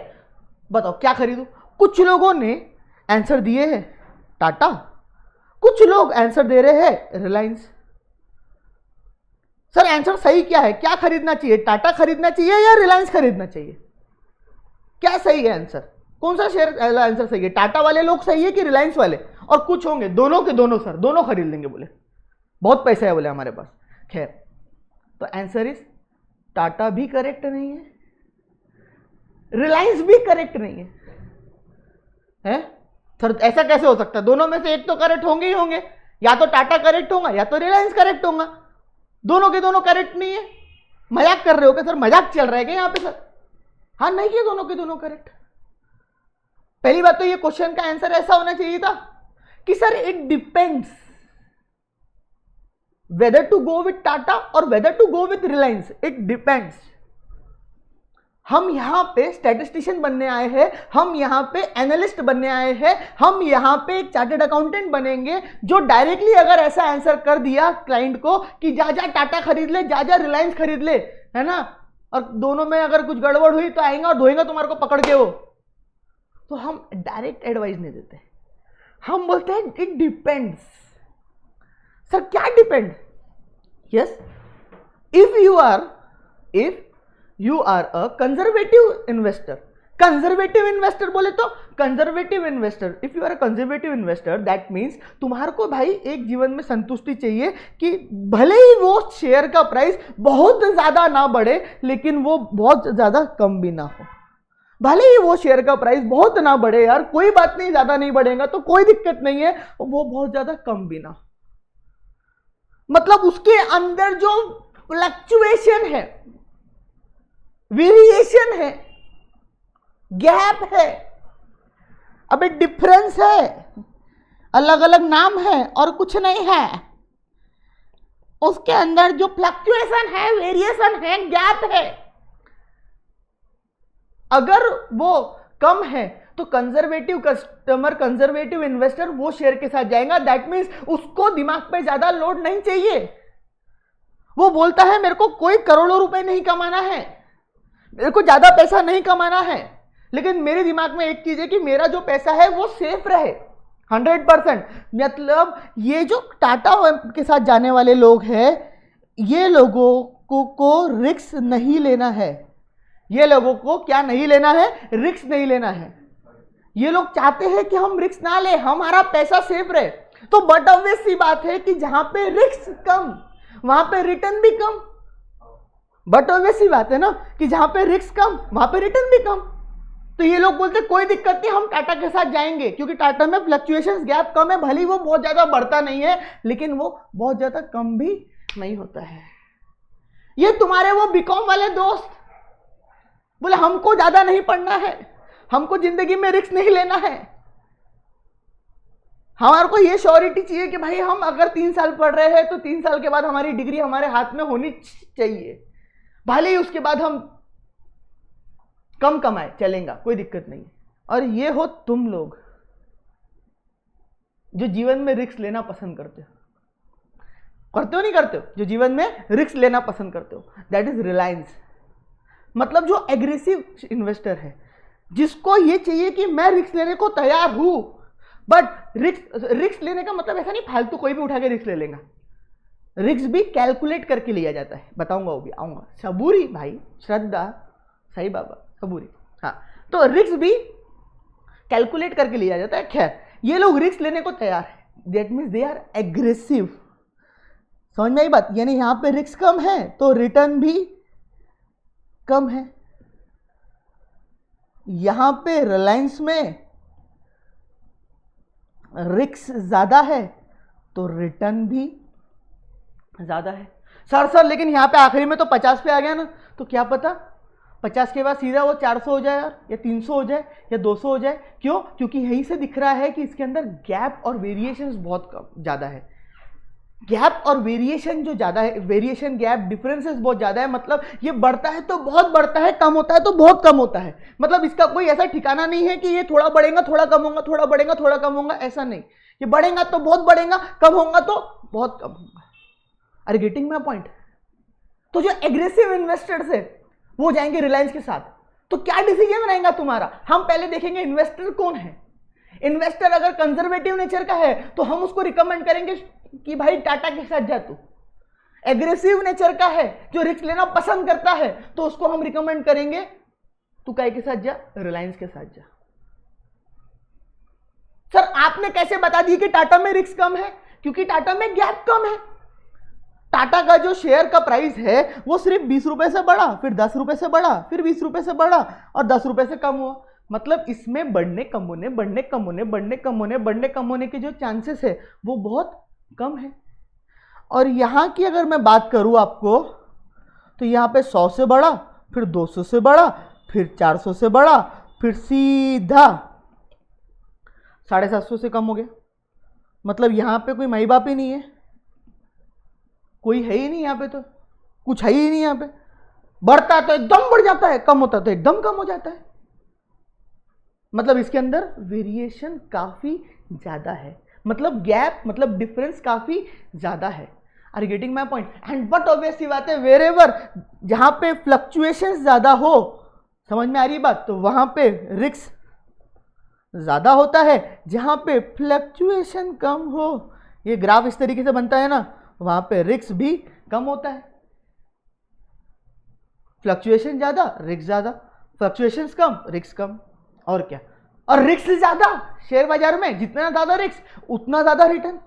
बताओ क्या खरीदूं? कुछ लोगों ने आंसर दिए हैं टाटा, कुछ लोग आंसर दे रहे हैं रिलायंस। सर आंसर सही क्या है, क्या खरीदना चाहिए, टाटा खरीदना चाहिए या रिलायंस खरीदना चाहिए? क्या सही है आंसर, कौन सा शेयर आंसर सही है? टाटा वाले लोग सही है कि रिलायंस वाले? और कुछ होंगे दोनों के दोनों सर दोनों खरीद लेंगे बोले, बहुत पैसा है बोले हमारे पास। खैर, तो आंसर इज टाटा भी करेक्ट नहीं है, रिलायंस भी करेक्ट नहीं है सर ऐसा कैसे हो सकता है? दोनों में से एक तो करेक्ट होंगे ही होंगे, या तो टाटा करेक्ट होगा या तो रिलायंस करेक्ट होगा, दोनों के दोनों करेक्ट नहीं है। मजाक कर रहे हो क्या सर? मजाक चल रहा है क्या यहाँ पे सर? हाँ नहीं है दोनों के दोनों करेक्ट। पहली बात तो ये क्वेश्चन का आंसर ऐसा होना चाहिए था कि sir it depends whether to go with Tata और whether to go with Reliance, it depends. हम यहां पे स्टैटिस्टिशियन बनने आए हैं, हम यहां पे एनालिस्ट बनने आए हैं, हम यहां पे एक चार्टर्ड अकाउंटेंट बनेंगे जो डायरेक्टली अगर ऐसा आंसर कर दिया क्लाइंट को कि जा जा टाटा खरीद ले, जा जा रिलायंस खरीद ले, है ना, और दोनों में अगर कुछ गड़बड़ हुई तो आएंगे और धोएंगे तुम्हारे को पकड़ के वो, तो हम डायरेक्ट एडवाइस नहीं देते, हम बोलते हैं इट डिपेंड्स। सर क्या depend? Yes, if you are a conservative investor, conservative investor बोले तो conservative investor, if you are a conservative investor that means तुम्हारे को भाई एक जीवन में संतुष्टि चाहिए कि भले ही वो शेयर का प्राइस बहुत ज्यादा ना बढ़े लेकिन वो बहुत ज्यादा कम भी ना हो, भले ही वो शेयर का प्राइस बहुत ना बढ़े, यार कोई बात नहीं, ज्यादा नहीं बढ़ेगा तो कोई दिक्कत नहीं है, वो बहुत ज्यादा कम भी ना हो, मतलब उसके अंदर जो फ्लक्चुएशन है, वेरिएशन है, गैप है, अबे डिफरेंस है, अलग अलग नाम है और कुछ नहीं है, उसके अंदर जो फ्लक्चुएशन है, वेरिएशन है, गैप है, अगर वो कम है तो कंजर्वेटिव कस्टमर, कंजर्वेटिव इन्वेस्टर वो शेयर के साथ जाएगा, दैट मीन्स उसको दिमाग पे ज्यादा लोड नहीं चाहिए। वो बोलता है मेरे को कोई करोड़ों रुपए नहीं कमाना है, मेरे को ज्यादा पैसा नहीं कमाना है, लेकिन मेरे दिमाग में एक चीज है कि मेरा जो पैसा है वो सेफ रहे 100%। मतलब ये जो टाटा के साथ जाने वाले लोग हैं, ये लोगों को रिस्क नहीं लेना है, ये लोगों को क्या नहीं लेना है? रिस्क नहीं लेना है। ये लोग चाहते हैं कि हम रिस्क ना ले, हमारा पैसा सेफ रहे। तो बट ऑब्वियस सी बात है कि जहां पे रिस्क कम वहां पे रिटर्न भी कम, बट ऑब्वियस सी बात है ना कि जहां पे रिस्क कम वहां पे रिटर्न भी कम। तो ये लोग बोलते कोई दिक्कत नहीं, हम टाटा के साथ जाएंगे क्योंकि टाटा में फ्लक्चुएशंस गैप कम है, भले वो बहुत ज्यादा बढ़ता नहीं है लेकिन वो बहुत ज्यादा कम भी नहीं होता है। ये तुम्हारे वो बीकॉम वाले दोस्त बोले हमको ज्यादा नहीं पढ़ना है, हमको जिंदगी में रिस्क नहीं लेना है, हमारे को ये श्योरिटी चाहिए कि भाई हम अगर 3 साल पढ़ रहे हैं तो 3 साल के बाद हमारी डिग्री हमारे हाथ में होनी चाहिए, भले ही उसके बाद हम कम कमाए चलेगा, कोई दिक्कत नहीं। और ये हो तुम लोग जो जीवन में रिस्क लेना पसंद करते हो नहीं करते हो, जो जीवन में रिस्क लेना पसंद करते हो, दैट इज रिलायंस। मतलब जो एग्रेसिव इन्वेस्टर है, जिसको ये चाहिए कि मैं रिस्क लेने को तैयार हूं, बट रिस्क लेने का मतलब ऐसा नहीं फालतू कोई भी उठा के रिस्क ले लेगा, रिस्क भी कैलकुलेट करके लिया जाता है, बताऊंगा वो भी, आऊंगा। सबूरी भाई, श्रद्धा, साईं बाबा, सबूरी। हाँ, तो रिस्क भी कैलकुलेट करके लिया जाता है। खैर, ये लोग रिस्क लेने को तैयार है, that means they are aggressive. समझ में आई बात? यानी यहां पे रिस्क कम है तो रिटर्न भी कम है। यहां पे रिलायंस में रिस्क ज्यादा है तो रिटर्न भी ज्यादा है। सर लेकिन यहां पे आखिरी में तो 50 पे आ गया ना, तो क्या पता 50 के बाद सीधा वो 400 हो जाए यार, या 300 हो जाए, या 200 हो जाए। क्यों? क्योंकि यहीं से दिख रहा है कि इसके अंदर गैप और वेरिएशन बहुत ज्यादा है। गैप और वेरिएशन जो ज्यादा है, वेरिएशन गैप डिफरेंसेस बहुत ज्यादा है। मतलब ये बढ़ता है तो बहुत बढ़ता है, कम होता है तो बहुत कम होता है। मतलब इसका कोई ऐसा ठिकाना नहीं है कि ये थोड़ा बढ़ेगा थोड़ा कम होगा, थोड़ा बढ़ेगा थोड़ा कम होगा, ऐसा नहीं। ये बढ़ेगा तो बहुत बढ़ेगा, कम होगा तो बहुत कम होगा। Are getting my point? तो जो एग्रेसिव इन्वेस्टर्स है वो जाएंगे रिलायंस के साथ, तो क्या डिसीजन रहेगा तुम्हारा? हम पहले देखेंगे इन्वेस्टर कौन है। इन्वेस्टर अगर कंजर्वेटिव नेचर का है तो हम उसको रिकमेंड करेंगे कि भाई टाटा के साथ जा तू। एग्रेसिव नेचर का है, जो रिस्क लेना पसंद करता है, तो उसको हम रिकमेंड करेंगे तू काय के साथ जा, रिलायंस के साथ जा। सर आपने कैसे बता दी कि टाटा में रिस्क कम है? क्योंकि टाटा में गैप कम है। टाटा का जो शेयर का प्राइस है वो सिर्फ 20 रुपए से बढ़ा, फिर 10 रुपए से बढ़ा, फिर 20 रुपए से बढ़ा और 10 रुपए से कम हुआ। मतलब इसमें बढ़ने कम होने बढ़ने कम होने बढ़ने कम होने बढ़ने कम होने के जो चांसेस है वो बहुत कम है। और यहां की अगर मैं बात करूं आपको तो यहां पे 100 से बढ़ा, फिर 200 से बढ़ा, फिर 400 से बढ़ा, फिर सीधा 750 से कम हो गया। मतलब यहां पे कोई माई बाप ही नहीं है, कोई है ही नहीं यहां पे, तो कुछ है ही नहीं यहां पे। बढ़ता है तो एकदम बढ़ जाता है, कम होता है तो एकदम कम हो जाता है। मतलब इसके अंदर वेरिएशन काफी ज्यादा है, मतलब गैप, मतलब डिफरेंस काफी ज्यादा है। Are you getting my point? And but obvious सी बात है, वेर एवर जहां पे फ्लक्चुएशन ज्यादा हो, समझ में आ रही बात, तो वहां पे रिस्क ज्यादा होता है। जहां पे फ्लक्चुएशन कम हो, ये ग्राफ इस तरीके से बनता है ना, वहां पे रिस्क भी कम होता है। फ्लक्चुएशन ज्यादा, रिस्क ज्यादा, फ्लक्चुएशन कम, रिस्क कम, और क्या। और रिस्क ज्यादा शेयर बाजार में, जितना ज्यादा रिस्क उतना ज्यादा रिटर्न,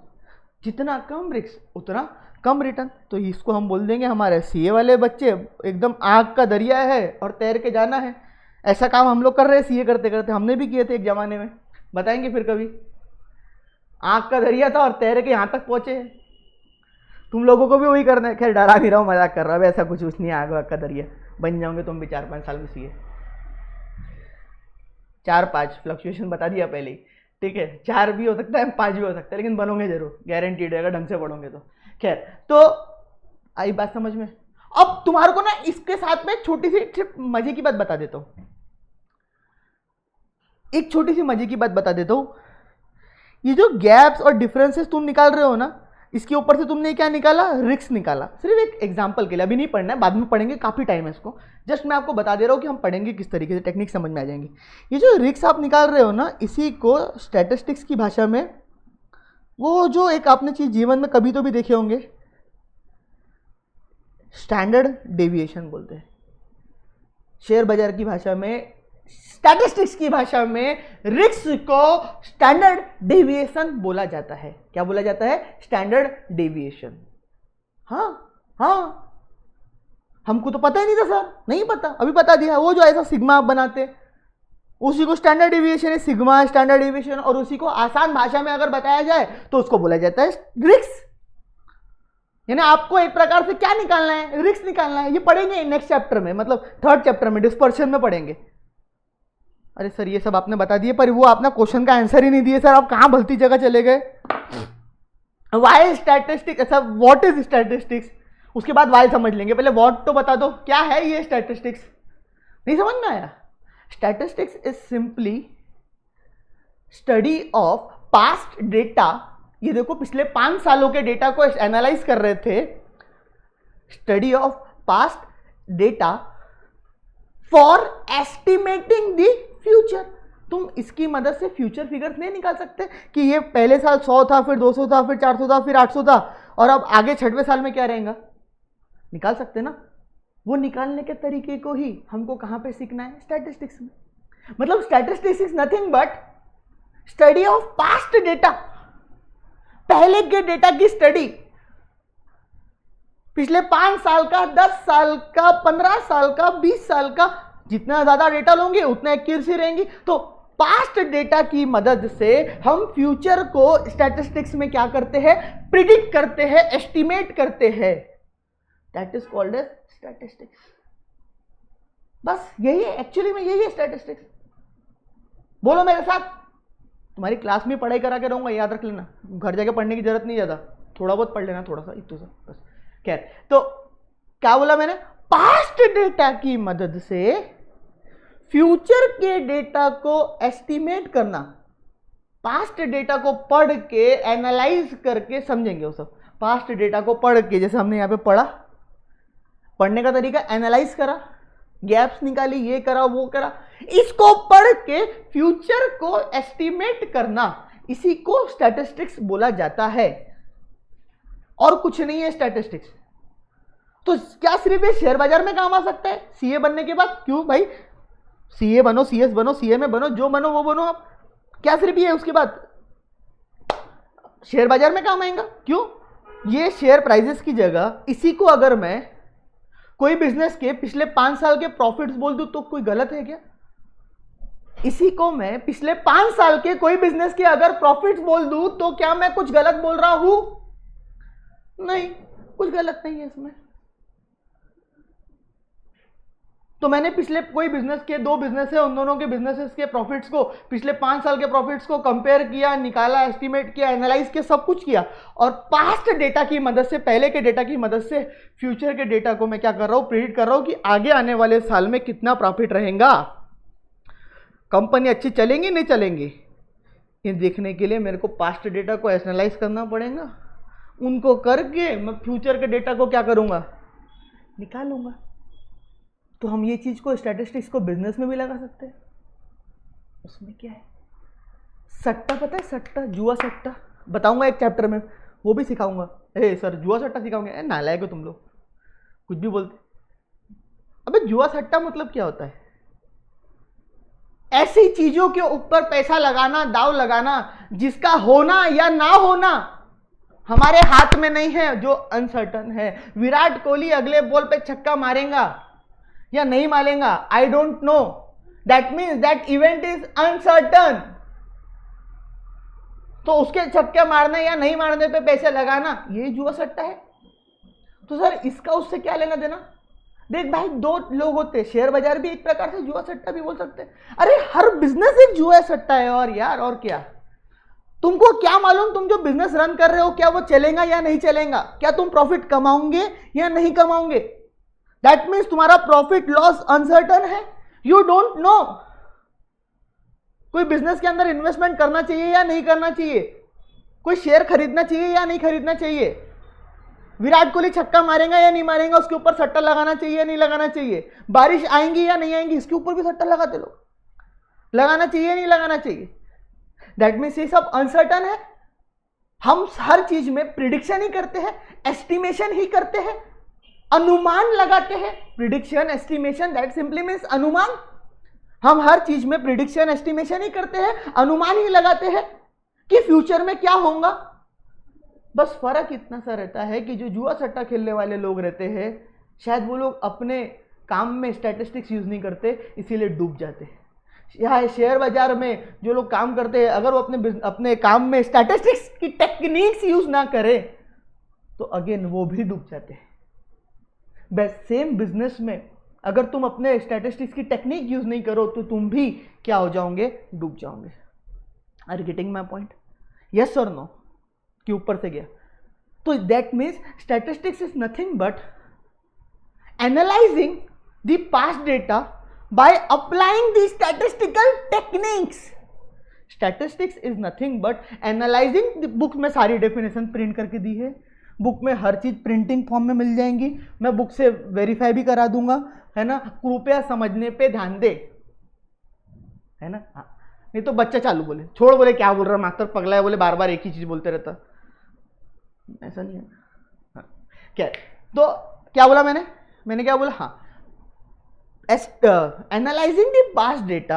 जितना कम रिस्क उतना कम रिटर्न। तो इसको हम बोल देंगे, हमारे सीए वाले बच्चे एकदम आग का दरिया है और तैर के जाना है। ऐसा काम हम लोग कर रहे हैं सीए करते करते, हमने भी किए थे एक जमाने में, बताएंगे फिर कभी। आग का दरिया था और तैर के यहां तक पहुंचे हैं। तुम लोगों को भी वही करना है। खैर डरा नहीं रहा हूं, मजाक कर रहा हूं, ऐसा कुछ नहीं। आग का दरिया बन जाओगे तुम भी 4-5 साल में सीए। 4-5 फ्लक्चुएशन बता दिया पहले ही, ठीक है। 4 भी हो सकता है, 5 भी हो सकता है, लेकिन बनोगे जरूर, गारंटीड है, अगर ढंग से पढ़ोगे तो। खैर, तो आई बात समझ में। अब तुम्हारे को ना इसके साथ में छोटी सी मजे की बात बता देता हूं, एक छोटी सी मजे की बात बता देता हूं। ये जो गैप्स और डिफरेंसेस तुम निकाल रहे हो ना, इसके ऊपर से तुमने क्या निकाला, रिस्क निकाला। सिर्फ एक एग्जांपल के लिए, अभी नहीं पढ़ना है, बाद में पढ़ेंगे, काफी टाइम है इसको। जस्ट मैं आपको बता दे रहा हूं कि हम पढ़ेंगे किस तरीके से, टेक्निक समझ में आ जाएंगी। ये जो रिस्क आप निकाल रहे हो ना, इसी को स्टैटिस्टिक्स की भाषा में, वो जो एक आपने चीज जीवन में कभी तो भी देखे होंगे, स्टैंडर्ड डेविएशन बोलते हैं। शेयर बाजार की भाषा में, स्टैटिस्टिक्स की भाषा में रिस्क को स्टैंडर्ड डेविएशन बोला जाता है। क्या बोला जाता है? Standard deviation. हाँ हाँ, हमको तो पता ही नहीं था सर, नहीं पता, अभी बता दिया। वो जो ऐसा सिग्मा आप बनाते, उसी को स्टैंडर्ड डेविएशन है, सिग्मा स्टैंडर्ड डेविएशन। और उसी को आसान भाषा में अगर बताया जाए तो उसको बोला जाता है रिस्क। यानी आपको एक प्रकार से क्या निकालना है, रिस्क निकालना है। ये पढ़ेंगे नेक्स्ट चैप्टर में, मतलब 3rd चैप्टर में, डिस्पर्शन में पढ़ेंगे। अरे सर ये सब आपने बता दिए, पर वो आपने क्वेश्चन का आंसर ही नहीं दिए सर, आप कहां भलती जगह चले गए। वाई स्टैटिस्टिक्स, अच्छा व्हाट इज स्टैटिस्टिक्स, उसके बाद वाई समझ लेंगे। पहले व्हाट तो बता दो, क्या है ये स्टैटिस्टिक्स? नहीं समझ में आया? Statistics is simply study of past data. ये देखो पिछले 5 सालों के डेटा को एनालाइज कर रहे थे। Study of past data for estimating the future. तुम इसकी मदद से फ्यूचर फिगर्स नहीं निकाल सकते कि ये पहले साल 100 था, फिर 200 था, फिर 400 था, फिर 800 था, और अब आगे 6वें साल में क्या रहेगा। निकाल सकते ना? वो निकालने के तरीके को ही हमको कहां पे सीखना है? स्टैटिस्टिक्स में। मतलब statistics is nothing but study of past data, पहले के डेटा की स्टडी। पिछले 5 साल का, 10 साल का, 15 साल का, 20 साल का, जितना ज्यादा डेटा लोगे उतना एक्यूरेसी रहेंगी। तो पास्ट डेटा की मदद से हम फ्यूचर को स्टैटिस्टिक्स में क्या करते हैं? प्रिडिक्ट करते हैं, एस्टिमेट करते हैं। That is called as statistics. बस यही है, एक्चुअली में यही है स्टैटिस्टिक्स। बोलो मेरे साथ। तुम्हारी क्लास में पढ़ाई करा के रहूंगा, याद रख लेना, घर जाके पढ़ने की जरूरत नहीं, ज्यादा थोड़ा बहुत पढ़ लेना, थोड़ा सा, इतना सा बस। खैर, तो क्या बोला मैंने? पास्ट डेटा की मदद से फ्यूचर के डेटा को एस्टिमेट करना। पास्ट डेटा को पढ़ के एनालाइज करके समझेंगे वो सब। पास्ट डेटा को पढ़ के, जैसे हमने यहां पे पढ़ा, पढ़ने का तरीका एनालाइज करा, गैप्स निकाली, ये करा वो करा, इसको पढ़ के फ्यूचर को एस्टिमेट करना, इसी को स्टैटिस्टिक्स बोला जाता है। और कुछ नहीं है स्टैटिस्टिक्स। तो क्या सिर्फ ये शेयर बाजार में काम आ सकता है सीए बनने के बाद? क्यों भाई, सीए बनो, सीएस बनो, सीए में बनो, जो बनो वो बनो आप, क्या सिर्फ ये उसके बाद शेयर बाजार में काम आएगा? क्यों? ये शेयर प्राइजेस की जगह इसी को अगर मैं कोई बिजनेस के पिछले 5 साल के प्रॉफिट्स बोल दूं तो कोई गलत है क्या? इसी को मैं पिछले 5 साल के कोई बिजनेस के अगर प्रॉफिट्स बोल दूं तो क्या मैं कुछ गलत बोल रहा हूं? नहीं, कुछ गलत नहीं है इसमें। तो मैंने पिछले कोई बिजनेस के 2 बिजनेस है, उन दोनों के बिजनेसेस के प्रॉफिट्स को, पिछले 5 साल के प्रॉफिट्स को कंपेयर किया, निकाला, एस्टिमेट किया, एनालाइज किया, सब कुछ किया, और पास्ट डेटा की मदद से, पहले के डेटा की मदद से फ्यूचर के डेटा को मैं क्या कर रहा हूं, प्रिडिक्ट कर रहा हूं कि आगे आने वाले साल में कितना प्रॉफिट रहेगा, कंपनी अच्छी चलेंगी नहीं चलेंगी। ये देखने के लिए मेरे को पास्ट डेटा को एनालाइज करना पड़ेगा, उनको करके मैं फ्यूचर के डेटा को क्या करूंगा, निकालूंगा। तो हम ये चीज को, स्टैटिस्टिक्स को बिजनेस में भी लगा सकते हैं। उसमें क्या है, सट्टा, पता है सट्टा, जुआ सट्टा, बताऊंगा एक चैप्टर में, वो भी सिखाऊंगा। ए सर जुआ सट्टा सिखाऊंगे? नालायक हो तुम लोग, कुछ भी बोलते। अबे जुआ सट्टा मतलब क्या होता है? ऐसी चीजों के ऊपर पैसा लगाना, दाव लगाना जिसका होना या ना होना हमारे हाथ में नहीं है, जो अनसर्टन है। विराट कोहली अगले बॉल पे छक्का मारेगा या नहीं मारेगा, I don't know, that means that event is uncertain. तो उसके छक्के मारने या नहीं मारने पे पैसे लगाना, ये जुआ सट्टा है। तो सर इसका उससे क्या लेना देना? देख भाई, 2 लोग होते हैं, शेयर बाजार भी एक प्रकार से जुआ सट्टा भी बोल सकते हैं। अरे हर बिजनेस एक जुआ सट्टा है। और यार और क्या, तुमको क्या मालूम तुम जो बिजनेस रन कर रहे हो क्या वो चलेगा या नहीं चलेगा, क्या तुम प्रॉफिट कमाओगे या नहीं कमाओगे? दैट मीन्स तुम्हारा प्रॉफिट लॉस अनसर्टन है, यू डोंट नो। कोई बिजनेस के अंदर इन्वेस्टमेंट करना चाहिए या नहीं करना चाहिए, कोई शेयर खरीदना चाहिए या नहीं खरीदना चाहिए, विराट कोहली छक्का मारेगा या नहीं मारेगा उसके ऊपर सट्टा लगाना चाहिए या नहीं लगाना चाहिए, बारिश आएंगी या नहीं आएंगी इसके ऊपर भी सट्टा लगाते लोग, लगाना चाहिए या नहीं लगाना चाहिए। दैट मीन्स ये सब अनसर्टन है। हम हर चीज में प्रिडिक्शन ही करते हैं, एस्टिमेशन ही करते हैं, अनुमान लगाते हैं। Prediction, estimation, that simply means अनुमान। हम हर चीज में प्रिडिक्शन, एस्टिमेशन ही करते हैं, अनुमान ही लगाते हैं कि फ्यूचर में क्या होगा। बस फर्क इतना सा रहता है कि जो जुआ सट्टा खेलने वाले लोग रहते हैं, शायद वो लोग अपने काम में स्टैटिस्टिक्स यूज नहीं करते, इसीलिए डूब जाते हैं। यहाँ शेयर बाजार में जो लोग काम करते हैं, अगर वो अपने काम में स्टैटिस्टिक्स की टेक्निक्स यूज ना करें तो अगेन वो भी डूब जाते हैं। बस सेम बिजनेस में अगर तुम अपने स्टैटिस्टिक्स की टेक्निक यूज नहीं करो तो तुम भी क्या हो जाओगे, डूब जाओगे। Are getting my point? Yes और नो के ऊपर से गया। तो that means statistics is nothing but analysing the past data by applying the statistical techniques. Statistics is nothing but analyzing the book में सारी डेफिनेशन प्रिंट करके दी है, बुक में हर चीज प्रिंटिंग फॉर्म में मिल जाएंगी, मैं बुक से वेरीफाई भी करा दूंगा, है ना। कृपया समझने पे ध्यान दे, है ना। हाँ, नहीं तो बच्चा चालू बोले, छोड़ बोले क्या बोल रहा मास्टर पगला है, बोले बार बार एक ही चीज बोलते रहता, ऐसा नहीं है। हाँ, क्या तो क्या बोला मैंने क्या बोला? हाँ, analyzing the past data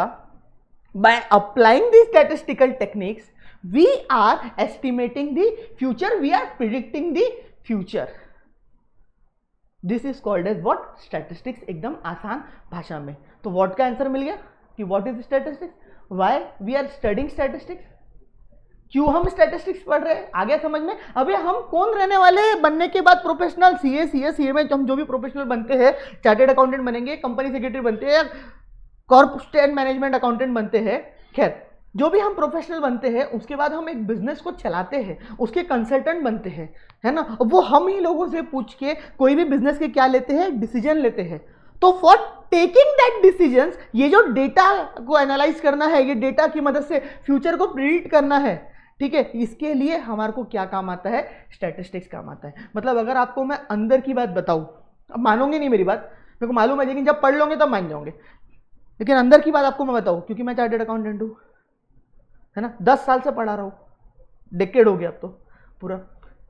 by applying the statistical techniques, we are estimating the future, we are predicting the future. This is called as what? Statistics। एकदम आसान भाषा में। तो what का आंसर मिल गया कि what is statistics, why we are studying statistics, क्यों हम स्टैटिस्टिक्स पढ़ रहे हैं, आ गया समझ में। अभी हम कौन रहने वाले बनने के बाद प्रोफेशनल, सीए में हम जो भी प्रोफेशनल बनते हैं, चार्टेड अकाउंटेंट बनेंगे, कंपनी सेक्रेटरी बनते हैं, कॉर्पोरेट मैनेजमेंट अकाउंटेंट बनते हैं, खैर जो भी हम प्रोफेशनल बनते हैं उसके बाद हम एक बिजनेस को चलाते हैं, उसके कंसल्टेंट बनते हैं, है ना। वो हम ही लोगों से पूछ के कोई भी बिजनेस के क्या लेते हैं, डिसीजन लेते हैं। तो फॉर टेकिंग दैट डिसीजंस, ये जो डेटा को एनालाइज करना है, ये डेटा की मदद से फ्यूचर को प्रिडिक्ट करना है, ठीक है, इसके लिए हमारे को क्या काम आता है, स्टैटिस्टिक्स काम आता है। मतलब अगर आपको मैं अंदर की बात बताऊं, अब मानोगे नहीं मेरी बात, मेरे को मालूम है, लेकिन जब पढ़ लोगे तब मान जाओगे, लेकिन अंदर की बात आपको मैं बताऊं, क्योंकि मैं चार्टेड अकाउंटेंट हूं, है ना, 10 साल से पढ़ा रहा हूं, डेकेड हो गया अब तो पूरा।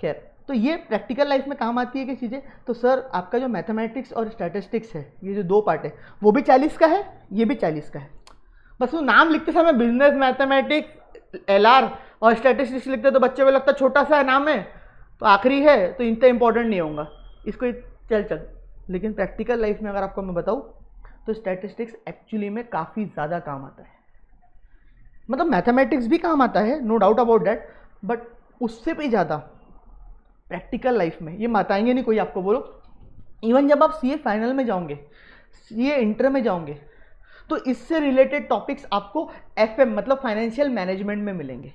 खैर, तो ये प्रैक्टिकल लाइफ में काम आती है कि चीज़ें। तो सर आपका जो मैथमेटिक्स और स्टैटिस्टिक्स है, ये जो 2 पार्ट है, वो भी 40 का है, ये भी 40 का है। बस वो नाम लिखते समय बिजनेस मैथमेटिक्स LR और स्टैटिस्टिक्स लिखते तो बच्चे को लगता छोटा सा नाम है, तो आखिरी है तो इतना इंपॉर्टेंट नहीं होगा इसको, चल। लेकिन प्रैक्टिकल लाइफ में अगर आपको मैं बताऊँ तो स्टैटिस्टिक्स एक्चुअली में काफ़ी ज़्यादा काम आता है। मतलब मैथमेटिक्स भी काम आता है, no doubt about that, but उससे भी ज़्यादा प्रैक्टिकल लाइफ में ये बताएंगे नहीं कोई आपको, बोलो। इवन जब आप सीए फाइनल में जाओगे, सीए इंटर में जाओगे, तो इससे रिलेटेड टॉपिक्स आपको एफएम मतलब फाइनेंशियल मैनेजमेंट में मिलेंगे।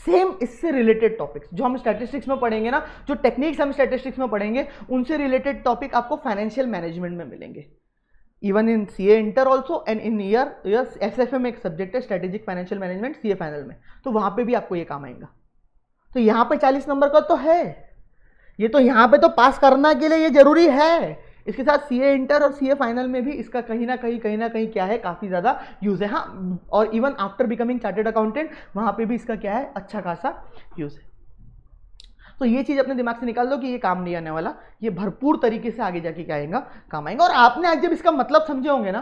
सेम इससे रिलेटेड टॉपिक्स जो हम स्टैटिस्टिक्स में पढ़ेंगे ना, जो टेक्निक्स हम स्टैटिस्टिक्स में पढ़ेंगे, उनसे रिलेटेड टॉपिक आपको फाइनेंशियल मैनेजमेंट में मिलेंगे। Even in CA inter also and in SFA में एक सब्जेक्ट है strategic financial management CA final में, तो वहां पे भी आपको ये काम आएगा। तो यहाँ पे 40 नंबर का तो है, ये तो यहाँ पे तो पास करना के लिए ये जरूरी है। इसके साथ सीए इंटर और सीए फाइनल में भी इसका कहीं ना कहीं क्या है, काफ़ी ज़्यादा यूज़ है। हाँ, और even after becoming chartered accountant वहाँ पे भी इसका क्या है, अच्छा खासा यूज़ है। तो ये चीज़ अपने दिमाग से निकाल दो कि ये काम नहीं आने वाला, ये भरपूर तरीके से आगे जाके क्या आएगा, काम आएगा। और आपने आज जब इसका मतलब समझे होंगे ना,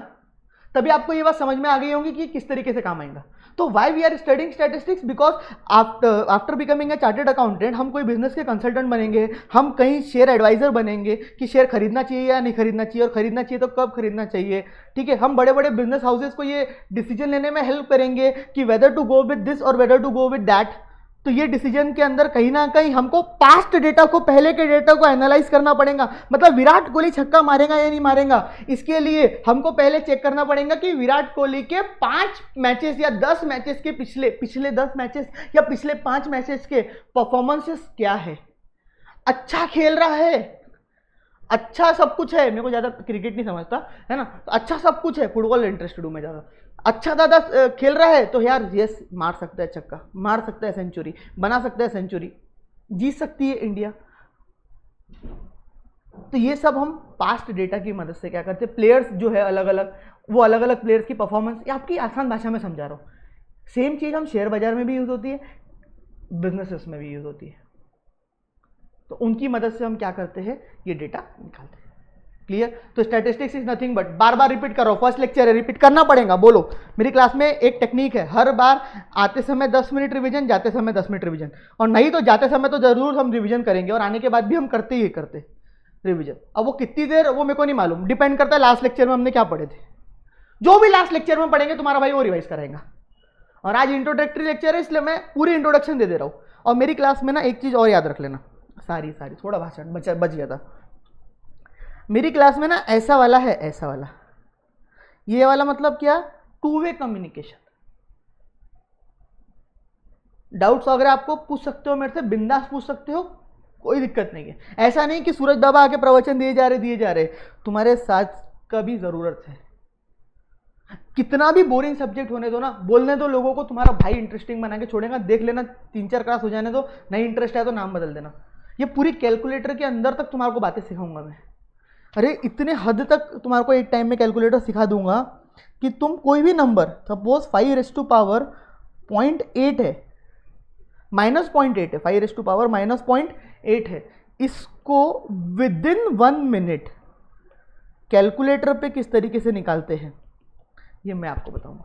तभी आपको ये बात समझ में आ गई होंगी कि किस तरीके से काम आएगा। तो why we are studying statistics, because after becoming a chartered accountant हम कोई बिजनेस के कंसल्टेंट बनेंगे, हम कहीं शेयर एडवाइजर बनेंगे कि शेयर खरीदना चाहिए या नहीं खरीदना चाहिए, और खरीदना चाहिए तो कब खरीदना चाहिए। ठीक है, हम बड़े बड़े बिजनेस हाउसेस को ये डिसीजन लेने में हेल्प करेंगे कि whether to go with this और whether to go with that. तो ये डिसीजन के अंदर कहीं ना कहीं हमको पास्ट डेटा को, पहले के डेटा को एनालाइज करना पड़ेगा। मतलब विराट कोहली छक्का मारेगा या नहीं मारेगा, इसके लिए हमको पहले चेक करना पड़ेगा कि विराट कोहली के 5 मैचेस या 10 मैचेस के पिछले 10 मैचेस या पिछले 5 मैचेस के परफॉर्मेंसेस क्या है। अच्छा खेल रहा है, अच्छा सब कुछ है, मेरे को ज़्यादा क्रिकेट नहीं समझता है ना, तो अच्छा सब कुछ है, फुटबॉल इंटरेस्टेड हूँ मैं ज़्यादा। अच्छा ज़्यादा खेल रहा है तो यार यस, मार सकता है छक्का, मार सकता है सेंचुरी, बना सकता है सेंचुरी, जीत सकती है इंडिया। तो ये सब हम पास्ट डेटा की मदद से क्या करते हैं, प्लेयर्स जो है अलग अलग, वो अलग अलग प्लेयर्स की परफॉर्मेंस, ये आपकी आसान भाषा में समझा रहा हूँ। सेम चीज़ हम शेयर बाजार में भी यूज़ होती है, बिजनेसेस में भी यूज़ होती है। तो उनकी मदद से हम क्या करते हैं, ये डेटा निकालते हैं। क्लियर? तो statistics is nothing but, bar bar repeat करो, फर्स्ट लेक्चर है, रिपीट करना पड़ेगा। बोलो, मेरी क्लास में एक टेक्निक है, हर बार आते समय 10 मिनट रिवीजन, जाते समय 10 मिनट रिवीजन, और नहीं तो जाते समय तो जरूर हम रिवीजन करेंगे, और आने के बाद भी हम करते ही करते रिवीजन। अब वो कितनी देर, वो मेरे को नहीं मालूम, डिपेंड करता है लास्ट लेक्चर में हमने क्या पढ़े थे। जो भी लास्ट लेक्चर में पढ़ेंगे तुम्हारा भाई वो रिवाइज कराएगा। और आज इंट्रोडक्टरी लेक्चर है, इसलिए मैं पूरी इंट्रोडक्शन दे रहा हूँ। और मेरी क्लास में ना एक चीज़ और याद रख लेना, सारी थोड़ा भाषण बच गया था। मेरी क्लास में ना ऐसा वाला है, ऐसा वाला, ये वाला मतलब क्या, 2 वे कम्युनिकेशन। डाउट्स वगैरह आपको पूछ सकते हो मेरे से, बिंदास पूछ सकते हो, कोई दिक्कत नहीं है। ऐसा नहीं कि सूरज बाबा आके प्रवचन दिए जा रहे, तुम्हारे साथ का भी जरूरत है। कितना भी बोरिंग सब्जेक्ट होने दो ना, बोलने दो लोगों को, तुम्हारा भाई इंटरेस्टिंग बना के छोड़ेगा। देख लेना 3-4 क्लास हो जाने दो, नहीं इंटरेस्ट है तो नाम बदल देना। ये पूरी कैलकुलेटर के अंदर तक तुम्हारे को बातें सिखाऊंगा मैं। अरे इतने हद तक तुम्हारे को एक टाइम में कैलकुलेटर सिखा दूंगा कि तुम कोई भी नंबर, सपोज 5⁻⁸ है, -0.8 है, 5⁻⁻−0.8 है, इसको विदिन 1 मिनट कैलकुलेटर पे किस तरीके से निकालते हैं ये मैं आपको बताऊंगा।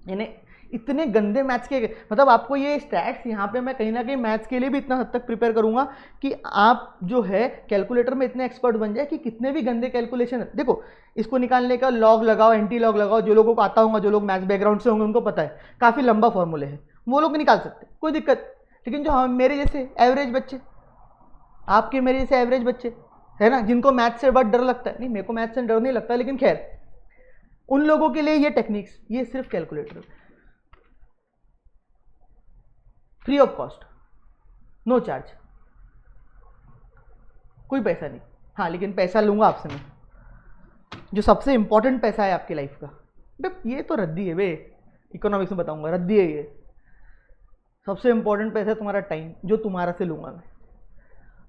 यानी इतने गंदे मैथ्स के, मतलब आपको ये स्टैट्स यहाँ पे मैं कहीं ना कहीं मैथ्स के लिए भी इतना हद तक प्रिपेयर करूंगा कि आप जो है कैलकुलेटर में इतने एक्सपर्ट बन जाए कि कितने भी गंदे कैलकुलेशन, देखो इसको निकालने का लॉग लगाओ, एंटी लॉग लगाओ, जो लोगों को आता होगा, जो लोग मैथ्स बैकग्राउंड से होंगे उनको पता है, काफ़ी लंबा फॉर्मूले है, वो लोग निकाल सकते, कोई दिक्कत। लेकिन जो हम मेरे जैसे एवरेज बच्चे, आपके मेरे जैसे एवरेज बच्चे है ना, जिनको मैथ्स से बहुत डर लगता है, नहीं मेरे को मैथ्स से डर नहीं लगता, लेकिन खैर उन लोगों के लिए ये टेक्निक्स, ये सिर्फ calculator, free of cost, no charge, कोई पैसा नहीं। हाँ लेकिन पैसा लूंगा आपसे मैं, जो सबसे इंपॉर्टेंट पैसा है आपकी लाइफ का, ये तो रद्दी है वे, इकोनॉमिक्स में बताऊंगा, रद्दी है ये। सबसे इंपॉर्टेंट पैसा है तुम्हारा टाइम, जो तुम्हारा से लूंगा मैं,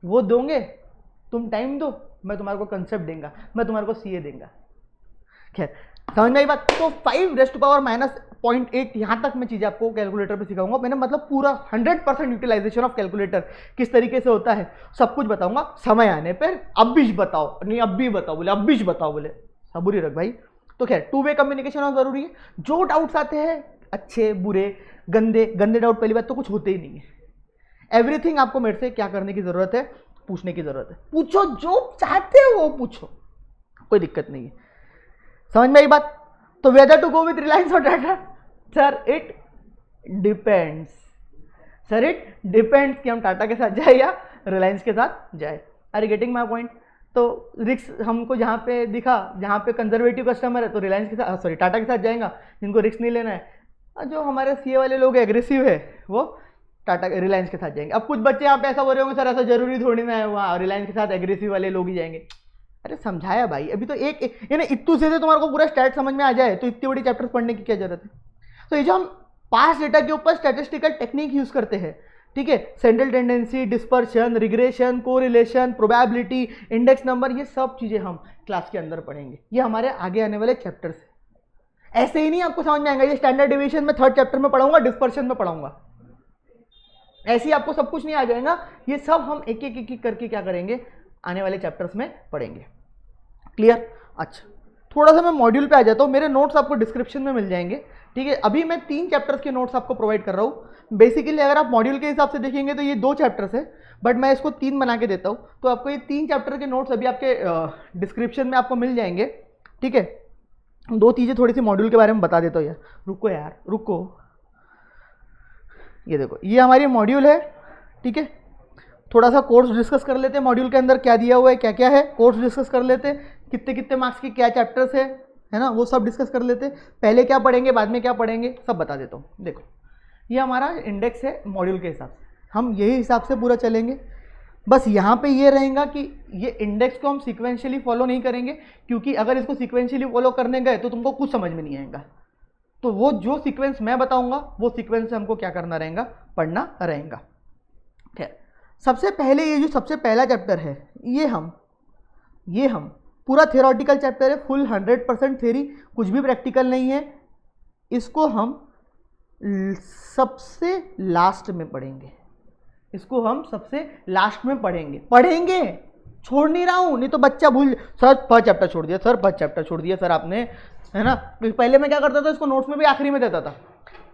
वो दोगे तुम, टाइम दो, मैं तुम्हारे को कंसेप्ट देंगे, मैं तुम्हारे को सीए देंगे। खैर समझ में आई बात। तो 5⁻⁻−0.8 यहाँ तक मैं चीज़ें आपको कैलकुलेटर पे सिखाऊंगा। मैंने मतलब पूरा 100% यूटिलाइजेशन ऑफ कैलकुलेटर किस तरीके से होता है सब कुछ बताऊंगा समय आने पर। अब भी बताओ, नहीं अब भी बताओ बोले, अब भी बताओ बोले, सबूरी रख भाई। तो खैर 2 वे कम्युनिकेशन और जरूरी है। जो डाउट्स आते हैं अच्छे बुरे गंदे, गंदे डाउट पहली बात तो कुछ होते ही नहीं है, एवरीथिंग आपको मेरे से क्या करने की जरूरत है, पूछने की जरूरत है। पूछो, जो चाहते हो वो पूछो, कोई दिक्कत नहीं है। समझ में आई बात? तो whether to go with Reliance और Tata, sir it depends, sir it depends कि हम टाटा के साथ जाए या रिलायंस के साथ जाए। Are you getting my point? तो रिस्क हमको जहाँ पे दिखा, जहाँ पे कंजर्वेटिव कस्टमर है तो रिलायंस के साथ, सॉरी टाटा के साथ जाएगा, जिनको रिस्क नहीं लेना है। जो हमारे सीए वाले लोग एग्रेसिव है वो टाटा रिलायंस के साथ जाएंगे। अब कुछ बच्चे यहाँ पे ऐसा बोल रहे होंगे, सर ऐसा जरूरी थोड़ी ना है, वहाँ रिलायंस के साथ एग्रेसिव वाले लोग ही जाएंगे। अरे समझाया भाई, अभी तो एक यानी इतू से तुम्हारे को पूरा स्टैट समझ में आ जाए तो इतनी बड़ी चैप्टर्स पढ़ने की क्या जरूरत है? तो ये जो हम पास डेटा के ऊपर स्टैटिस्टिकल टेक्निक यूज करते हैं, ठीक है, central tendency, dispersion, regression, correlation, probability, index number, ये सब चीजें हम क्लास के अंदर पढ़ेंगे। ये हमारे आगे आने वाले चैप्टर्स है। ऐसे ही नहीं आपको समझ में आएगा, ये स्टैंडर्ड डिवीजन में 3rd चैप्टर में पढ़ाऊंगा, डिस्पर्शन में पढ़ाऊंगा, ऐसे ही आपको सब कुछ नहीं आ जाएगा। ये सब हम एक एक करके क्या करेंगे, आने वाले चैप्टर्स में पढ़ेंगे। क्लियर? अच्छा, थोड़ा सा मैं मॉड्यूल पे आ जाता हूँ। मेरे नोट्स आपको डिस्क्रिप्शन में मिल जाएंगे, ठीक है। अभी मैं 3 चैप्टर्स के नोट्स आपको प्रोवाइड कर रहा हूँ। बेसिकली अगर आप मॉड्यूल के हिसाब से देखेंगे तो ये 2 चैप्टर्स है, बट मैं इसको 3 बना के देता हूँ। तो आपको ये 3 चैप्टर के नोट्स अभी आपके डिस्क्रिप्शन में आपको मिल जाएंगे, ठीक है। 2 चीज़ें थोड़ी सी मॉड्यूल के बारे में बता देता हूँ यार, रुको यार रुको। ये देखो, ये हमारी मॉड्यूल है, ठीक है। थोड़ा सा कोर्स डिस्कस कर लेते हैं, मॉड्यूल के अंदर क्या दिया हुआ है, क्या क्या है, कोर्स डिस्कस कर लेते हैं, कितने कितने मार्क्स की क्या चैप्टर्स है ना, वो सब डिस्कस कर लेते हैं। पहले क्या पढ़ेंगे, बाद में क्या पढ़ेंगे, सब बता देता हूँ। देखो, ये हमारा इंडेक्स है मॉड्यूल के हिसाब से, हम यही हिसाब से पूरा चलेंगे। बस यहाँ पे ये रहेगा कि ये इंडेक्स को हम सिक्वेंशियली फॉलो नहीं करेंगे, क्योंकि अगर इसको सिक्वेंशियली फॉलो करने गए तो तुमको कुछ समझ में नहीं आएगा। तो वो जो सीक्वेंस मैं बताऊंगा वो सीक्वेंस से हमको क्या करना रहेगा, पढ़ना रहेगा। ठीक है, सबसे पहले ये जो सबसे पहला चैप्टर है, ये हम पूरा थियोरेटिकल चैप्टर है, फुल 100% थ्योरी, कुछ भी प्रैक्टिकल नहीं है। इसको हम सबसे लास्ट में पढ़ेंगे, इसको हम सबसे लास्ट में पढ़ेंगे, छोड़ नहीं रहा हूं, नहीं तो बच्चा भूल, सर फर्स्ट चैप्टर छोड़ दिया, सर फर्स्ट चैप्टर छोड़ दिया सर आपने, है ना। पहले मैं क्या करता था, इसको नोट्स में भी आखिरी में देता था,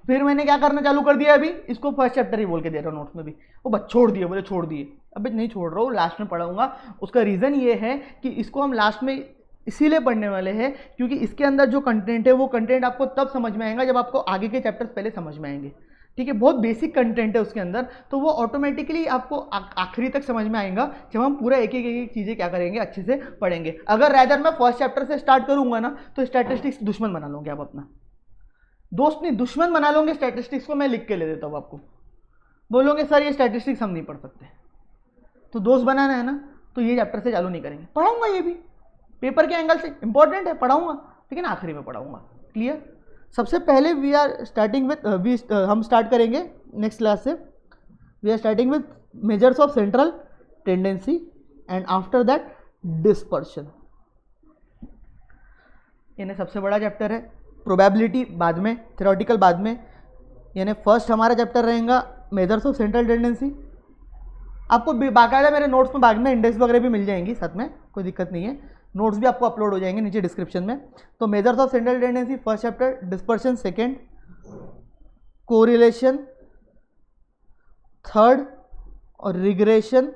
फिर मैंने क्या करना चालू कर दिया, अभी इसको फर्स्ट चैप्टर ही बोल के दे रहा हूँ नोट्स में भी। वो बस छोड़ दिए, बोले छोड़ दिए, अभी नहीं छोड़ रहा हूँ, लास्ट में पढ़ाऊंगा। उसका रीज़न ये है कि इसको हम लास्ट में इसीलिए पढ़ने वाले हैं क्योंकि इसके अंदर जो कंटेंट है वो कंटेंट आपको तब समझ में आएगा जब आपको आगे के चैप्टर्स पहले समझ में आएंगे, ठीक है। बहुत बेसिक कंटेंट है उसके अंदर, तो वो ऑटोमेटिकली आपको आखिरी तक समझ में आएगा जब हम पूरा एक एक चीज़ें क्या करेंगे, अच्छे से पढ़ेंगे। अगर रैदर मैं फर्स्ट चैप्टर से स्टार्ट करूंगा ना, तो स्टैटिस्टिक्स दुश्मन बना लोगे आप, अपना दोस्त नहीं दुश्मन बना लोगे। स्टैटिस्टिक्स को मैं लिख के ले देता हूँ आपको, बोलोगे सर ये स्टैटिस्टिक्स हम नहीं पढ़ सकते, तो दोस्त बनाना है ना, तो ये चैप्टर से चालू नहीं करेंगे। पढ़ाऊंगा, ये भी पेपर के एंगल से इंपॉर्टेंट है, पढ़ाऊंगा, लेकिन आखिरी में पढ़ाऊंगा। क्लियर? सबसे पहले वी आर स्टार्टिंग विथ हम स्टार्ट करेंगे नेक्स्ट क्लास से, we are starting with measures of central tendency and after that dispersion. यानी सबसे बड़ा चैप्टर है, प्रोबेबिलिटी बाद में, थ्योरेटिकल बाद में। यानी फर्स्ट हमारा चैप्टर रहेगा मेजर्स ऑफ सेंट्रल टेंडेंसी। आपको बाकायदा मेरे नोट्स में बाद में इंडेक्स वगैरह भी मिल जाएंगी साथ में, कोई दिक्कत नहीं है, नोट्स भी आपको अपलोड हो जाएंगे नीचे डिस्क्रिप्शन में। तो measures of central tendency first chapter, dispersion second, correlation third और रिग्रेशन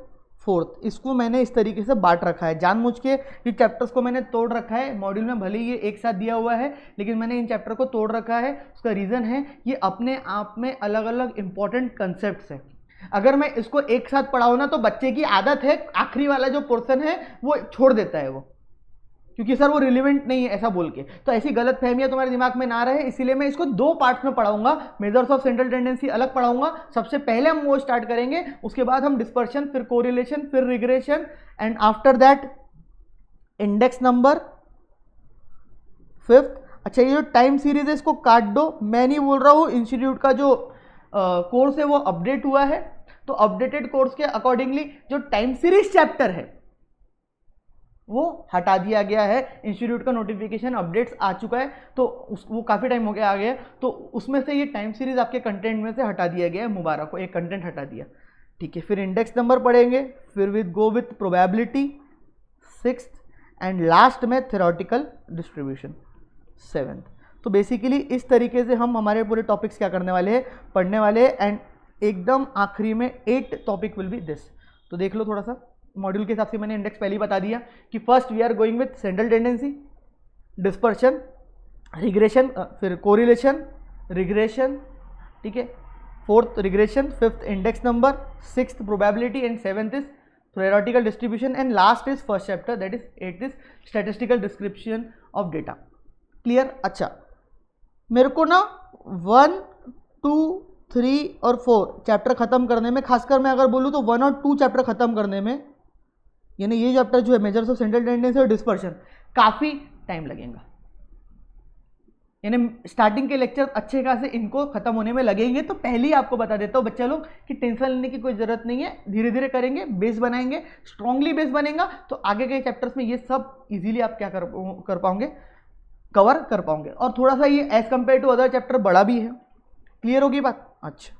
फोर्थ। इसको मैंने इस तरीके से बांट रखा है, जानबूझ के ये चैप्टर्स को मैंने तोड़ रखा है। मॉड्यूल में भले ही ये एक साथ दिया हुआ है, लेकिन मैंने इन चैप्टर को तोड़ रखा है। उसका रीज़न है ये अपने आप में अलग अलग इंपॉर्टेंट कंसेप्ट्स है। अगर मैं इसको एक साथ पढ़ाऊँ ना, तो बच्चे की आदत है आखिरी वाला जो पोर्शन है वो छोड़ देता है वो, क्योंकि सर वो रिलेवेंट नहीं है ऐसा बोल के। तो ऐसी गलत फहमियां तुम्हारे दिमाग में ना रहे, इसीलिए मैं इसको 2 पार्ट्स में पढ़ाऊंगा। मेजर्स ऑफ सेंट्रल टेंडेंसी अलग पढ़ाऊंगा, सबसे पहले हम वो स्टार्ट करेंगे, उसके बाद हम डिस्पर्शन, फिर कोरिलेशन, फिर regression and after that index number fifth. अच्छा, ये जो टाइम सीरीज है इसको काट दो, मैं नहीं बोल रहा हूँ, इंस्टीट्यूट का जो कोर्स है वो अपडेट हुआ है, तो अपडेटेड कोर्स के अकॉर्डिंगली जो टाइम सीरीज चैप्टर है वो हटा दिया गया है। इंस्टीट्यूट का नोटिफिकेशन अपडेट्स आ चुका है, तो वो काफ़ी टाइम हो गया आ गया, तो उसमें से ये टाइम सीरीज आपके कंटेंट में से हटा दिया गया है। मुबारक को, एक कंटेंट हटा दिया, ठीक है। फिर इंडेक्स नंबर पढ़ेंगे, फिर with go with probability sixth, and last में थ्योरेटिकल डिस्ट्रीब्यूशन सेवेंथ। तो बेसिकली इस तरीके से हम हमारे पूरे टॉपिक्स क्या करने वाले हैं, पढ़ने वाले हैं। एंड एकदम आखिरी में 8 टॉपिक विल बी दिस। तो देख लो थोड़ा सा मॉड्यूल के हिसाब से मैंने इंडेक्स पहले ही बता दिया कि first we are going with central tendency, dispersion, regression, फिर कोरिलेशन, रिग्रेशन, ठीक है, fourth regression, fifth index number, sixth probability and seventh is theoretical distribution and last is first chapter that is 8th is statistical description of data. Clear? अच्छा, मेरे को ना 1, 2, 3 और 4 chapter खत्म करने में, खासकर मैं अगर बोलूँ तो 1 और 2 चैप्टर खत्म करने में, यानी ये चैप्टर जो है मेजर्स ऑफ सेंट्रल टेंडेंसी और डिस्पर्शन, काफ़ी टाइम लगेगा। यानी स्टार्टिंग के लेक्चर अच्छे खासे इनको खत्म होने में लगेंगे। तो पहले ही आपको बता देता हूँ बच्चा लोग कि टेंशन लेने की कोई ज़रूरत नहीं है, धीरे धीरे करेंगे, बेस बनाएंगे, स्ट्रांगली बेस बनेगा तो आगे के चैप्टर्स में ये सब इजीली आप क्या कर पाओगे, कवर कर पाओगे। और थोड़ा सा ये as compare to other chapter बड़ा भी है। क्लियर होगी बात? अच्छा,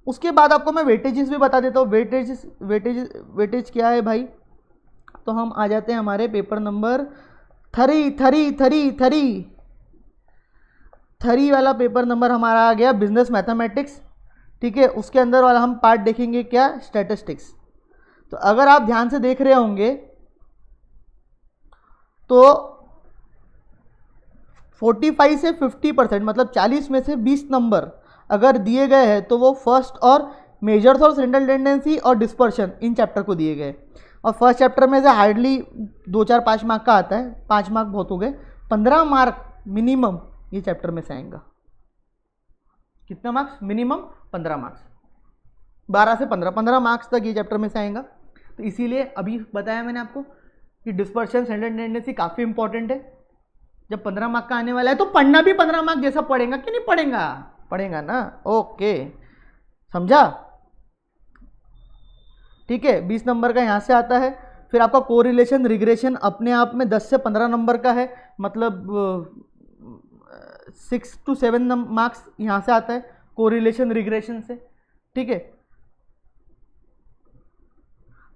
उसके बाद आपको मैं वेटेजेस भी बता देता हूँ। वेटेज क्या है भाई? तो हम आ जाते हैं हमारे पेपर नंबर 3 वाला पेपर नंबर हमारा आ गया बिजनेस मैथमेटिक्स, ठीक है। उसके अंदर वाला हम पार्ट देखेंगे क्या? स्टैटिस्टिक्स। तो अगर आप ध्यान से देख रहे होंगे तो 45 से 50% मतलब 40 में से 20 नंबर अगर दिए गए हैं तो वो फर्स्ट और मेजर्स और सेंट्रल टेंडेंसी और डिस्पर्शन इन चैप्टर को दिए गए। और फर्स्ट चैप्टर में से हार्डली 2, 4, 5 मार्क का आता है, 5 मार्क बहुत हो गए, 15 मार्क मिनिमम ये चैप्टर में से आएगा। कितना मार्क्स? मिनिमम 15 मार्क्स, 12 से 15 मार्क्स तक ये चैप्टर में से आएगा। तो इसीलिए अभी बताया मैंने आपको कि डिस्पर्शन सेंट्रल टेंडेंसी काफ़ी इंपॉर्टेंट है। जब 15 मार्क का आने वाला है तो पढ़ना भी 15 मार्क जैसा पढ़ेगा कि नहीं पढ़ेगा? पढ़ेगा ना। ओके, समझा? ठीक है, 20 नंबर का यहाँ से आता है। फिर आपका कोरिलेशन रिग्रेशन अपने आप में 10 से 15 नंबर का है, मतलब 6 to 7 मार्क्स यहाँ से आता है कोरिलेशन रिग्रेशन से, ठीक है।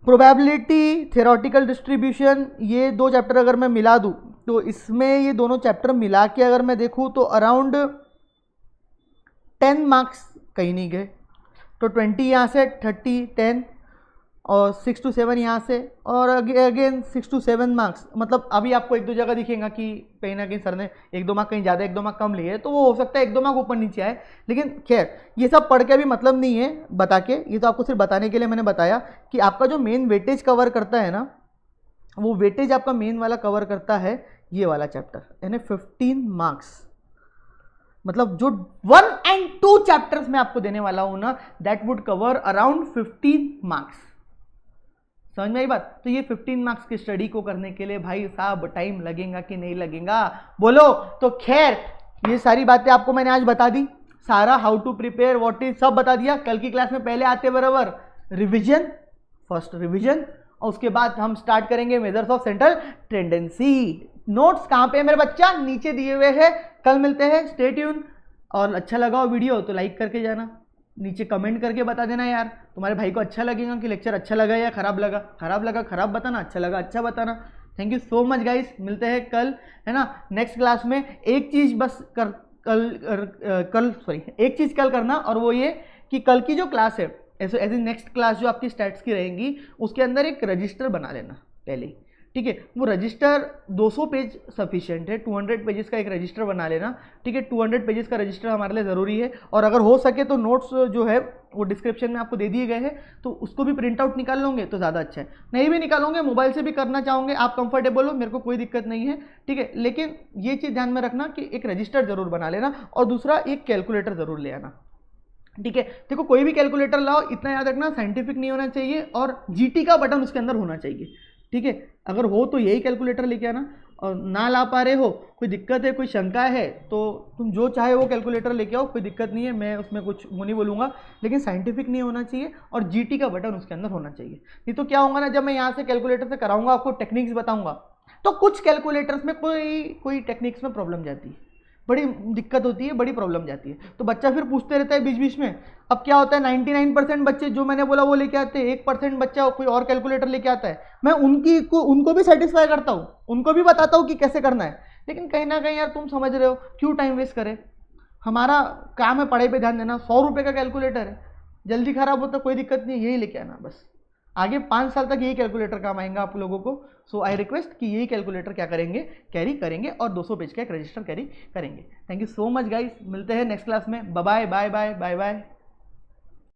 प्रोबेबिलिटी, थ्योरेटिकल डिस्ट्रीब्यूशन, ये 2 चैप्टर अगर मैं मिला दूँ तो इसमें ये दोनों चैप्टर मिला के अगर मैं देखूँ तो अराउंड 10 मार्क्स कहीं नहीं गए। तो 20 यहाँ से, 30, 10 और 6 to 7 यहाँ से, और अगेन 6 to 7 मार्क्स। मतलब अभी आपको 1-2 जगह दिखेगा कि कहीं ना कहीं सर ने 1-2 मार्क कहीं ज़्यादा 1-2 मार्क कम लिए, तो वो हो सकता है 1-2 मार्क ऊपर नीचे आए। लेकिन खैर ये सब पढ़ के अभी मतलब नहीं है बता के, ये तो आपको सिर्फ बताने के लिए मैंने बताया कि आपका जो मेन वेटेज कवर करता है ना, वो वेटेज आपका मेन वाला कवर करता है ये वाला चैप्टर, यानी 15 मार्क्स। मतलब जो 1 and 2 चैप्टर्स में आपको देने वाला हूं ना, that would cover around 15 marks. समझ में आई बात? तो ये 15 मार्क्स की स्टडी को करने के लिए भाई साहब टाइम लगेगा कि नहीं लगेगा, बोलो? तो खैर ये सारी बातें आपको मैंने आज बता दी, सारा how to prepare what is सब बता दिया। कल की क्लास में पहले आते बराबर रिवीजन, फर्स्ट रिवीजन, और उसके बाद हम स्टार्ट करेंगे measures of central tendency. Notes कहाँ पे है मेरे बच्चा? नीचे दिए हुए हैं। कल मिलते हैं, स्टे ट्यून। और अच्छा लगा हो वीडियो तो लाइक करके जाना, नीचे कमेंट करके बता देना यार तुम्हारे भाई को अच्छा लगेगा कि लेक्चर अच्छा लगा या खराब लगा। खराब बताना, अच्छा लगा अच्छा बताना। Thank you so much guys, मिलते हैं कल, है ना, नेक्स्ट क्लास में। एक चीज़ बस एक चीज़ कल करना, और वो ये कि कल की जो क्लास है ऐसे नेक्स्ट क्लास जो आपकी स्टैट्स की रहेंगी, उसके अंदर एक रजिस्टर बना लेना पहले ही, ठीक है। वो रजिस्टर 200 पेज सफिशिएंट है, 200 पेजेस का एक रजिस्टर बना लेना, ठीक है। 200 पेजेस का रजिस्टर हमारे लिए ज़रूरी है। और अगर हो सके तो नोट्स जो है वो डिस्क्रिप्शन में आपको दे दिए गए हैं, तो उसको भी प्रिंट आउट निकाल लोगे तो ज़्यादा अच्छा है। नहीं भी निकालोगे, मोबाइल से भी करना चाहोगे, आप कंफर्टेबल हो, मेरे को कोई दिक्कत नहीं है, ठीक है। लेकिन ये चीज़ ध्यान में रखना कि एक रजिस्टर जरूर बना लेना, और दूसरा एक कैलकुलेटर जरूर ले आना, ठीक है। देखो कोई भी कैलकुलेटर लाओ, इतना याद रखना साइंटिफिक नहीं होना चाहिए, और जीटी का बटन उसके अंदर होना चाहिए, ठीक है। अगर हो तो यही कैलकुलेटर लेके आना, और ना ला पा रहे हो, कोई दिक्कत है, कोई शंका है, तो तुम जो चाहे वो कैलकुलेटर लेके आओ, कोई दिक्कत नहीं है, मैं उसमें कुछ वो नहीं बोलूँगा। लेकिन साइंटिफिक नहीं होना चाहिए, और जीटी का बटन उसके अंदर होना चाहिए। नहीं तो क्या होगा ना, जब मैं यहाँ से कैलकुलेटर से कराऊंगा, आपको टेक्निक्स बताऊंगा, तो कुछ कैलकुलेटर्स में कोई टेक्निक्स में प्रॉब्लम जाती है, बड़ी दिक्कत होती है, बड़ी प्रॉब्लम जाती है। तो बच्चा फिर पूछते रहता है बीच बीच में। अब क्या होता है, 99% बच्चे जो मैंने बोला वो लेके आते हैं, 1% बच्चा कोई और कैलकुलेटर लेके आता है। मैं उनको भी सेटिस्फाई करता हूँ, उनको भी बताता हूँ कि कैसे करना है। लेकिन कहीं ना कहीं यार तुम समझ रहे हो, क्यों टाइम वेस्ट करें, हमारा काम है पढ़ाई पे ध्यान देना। 100 रुपये का कैलकुलेटर है, जल्दी खराब होता कोई दिक्कत नहीं, यही लेके आना बस। आगे 5 साल तक यही कैलकुलेटर काम आएगा आप लोगों को। सो आई रिक्वेस्ट कि यही कैलकुलेटर क्या करेंगे, कैरी करेंगे और 200 पेज का एक रजिस्टर कैरी करेंगे। Thank you so much guys, मिलते हैं नेक्स्ट क्लास में। Bye bye bye bye bye.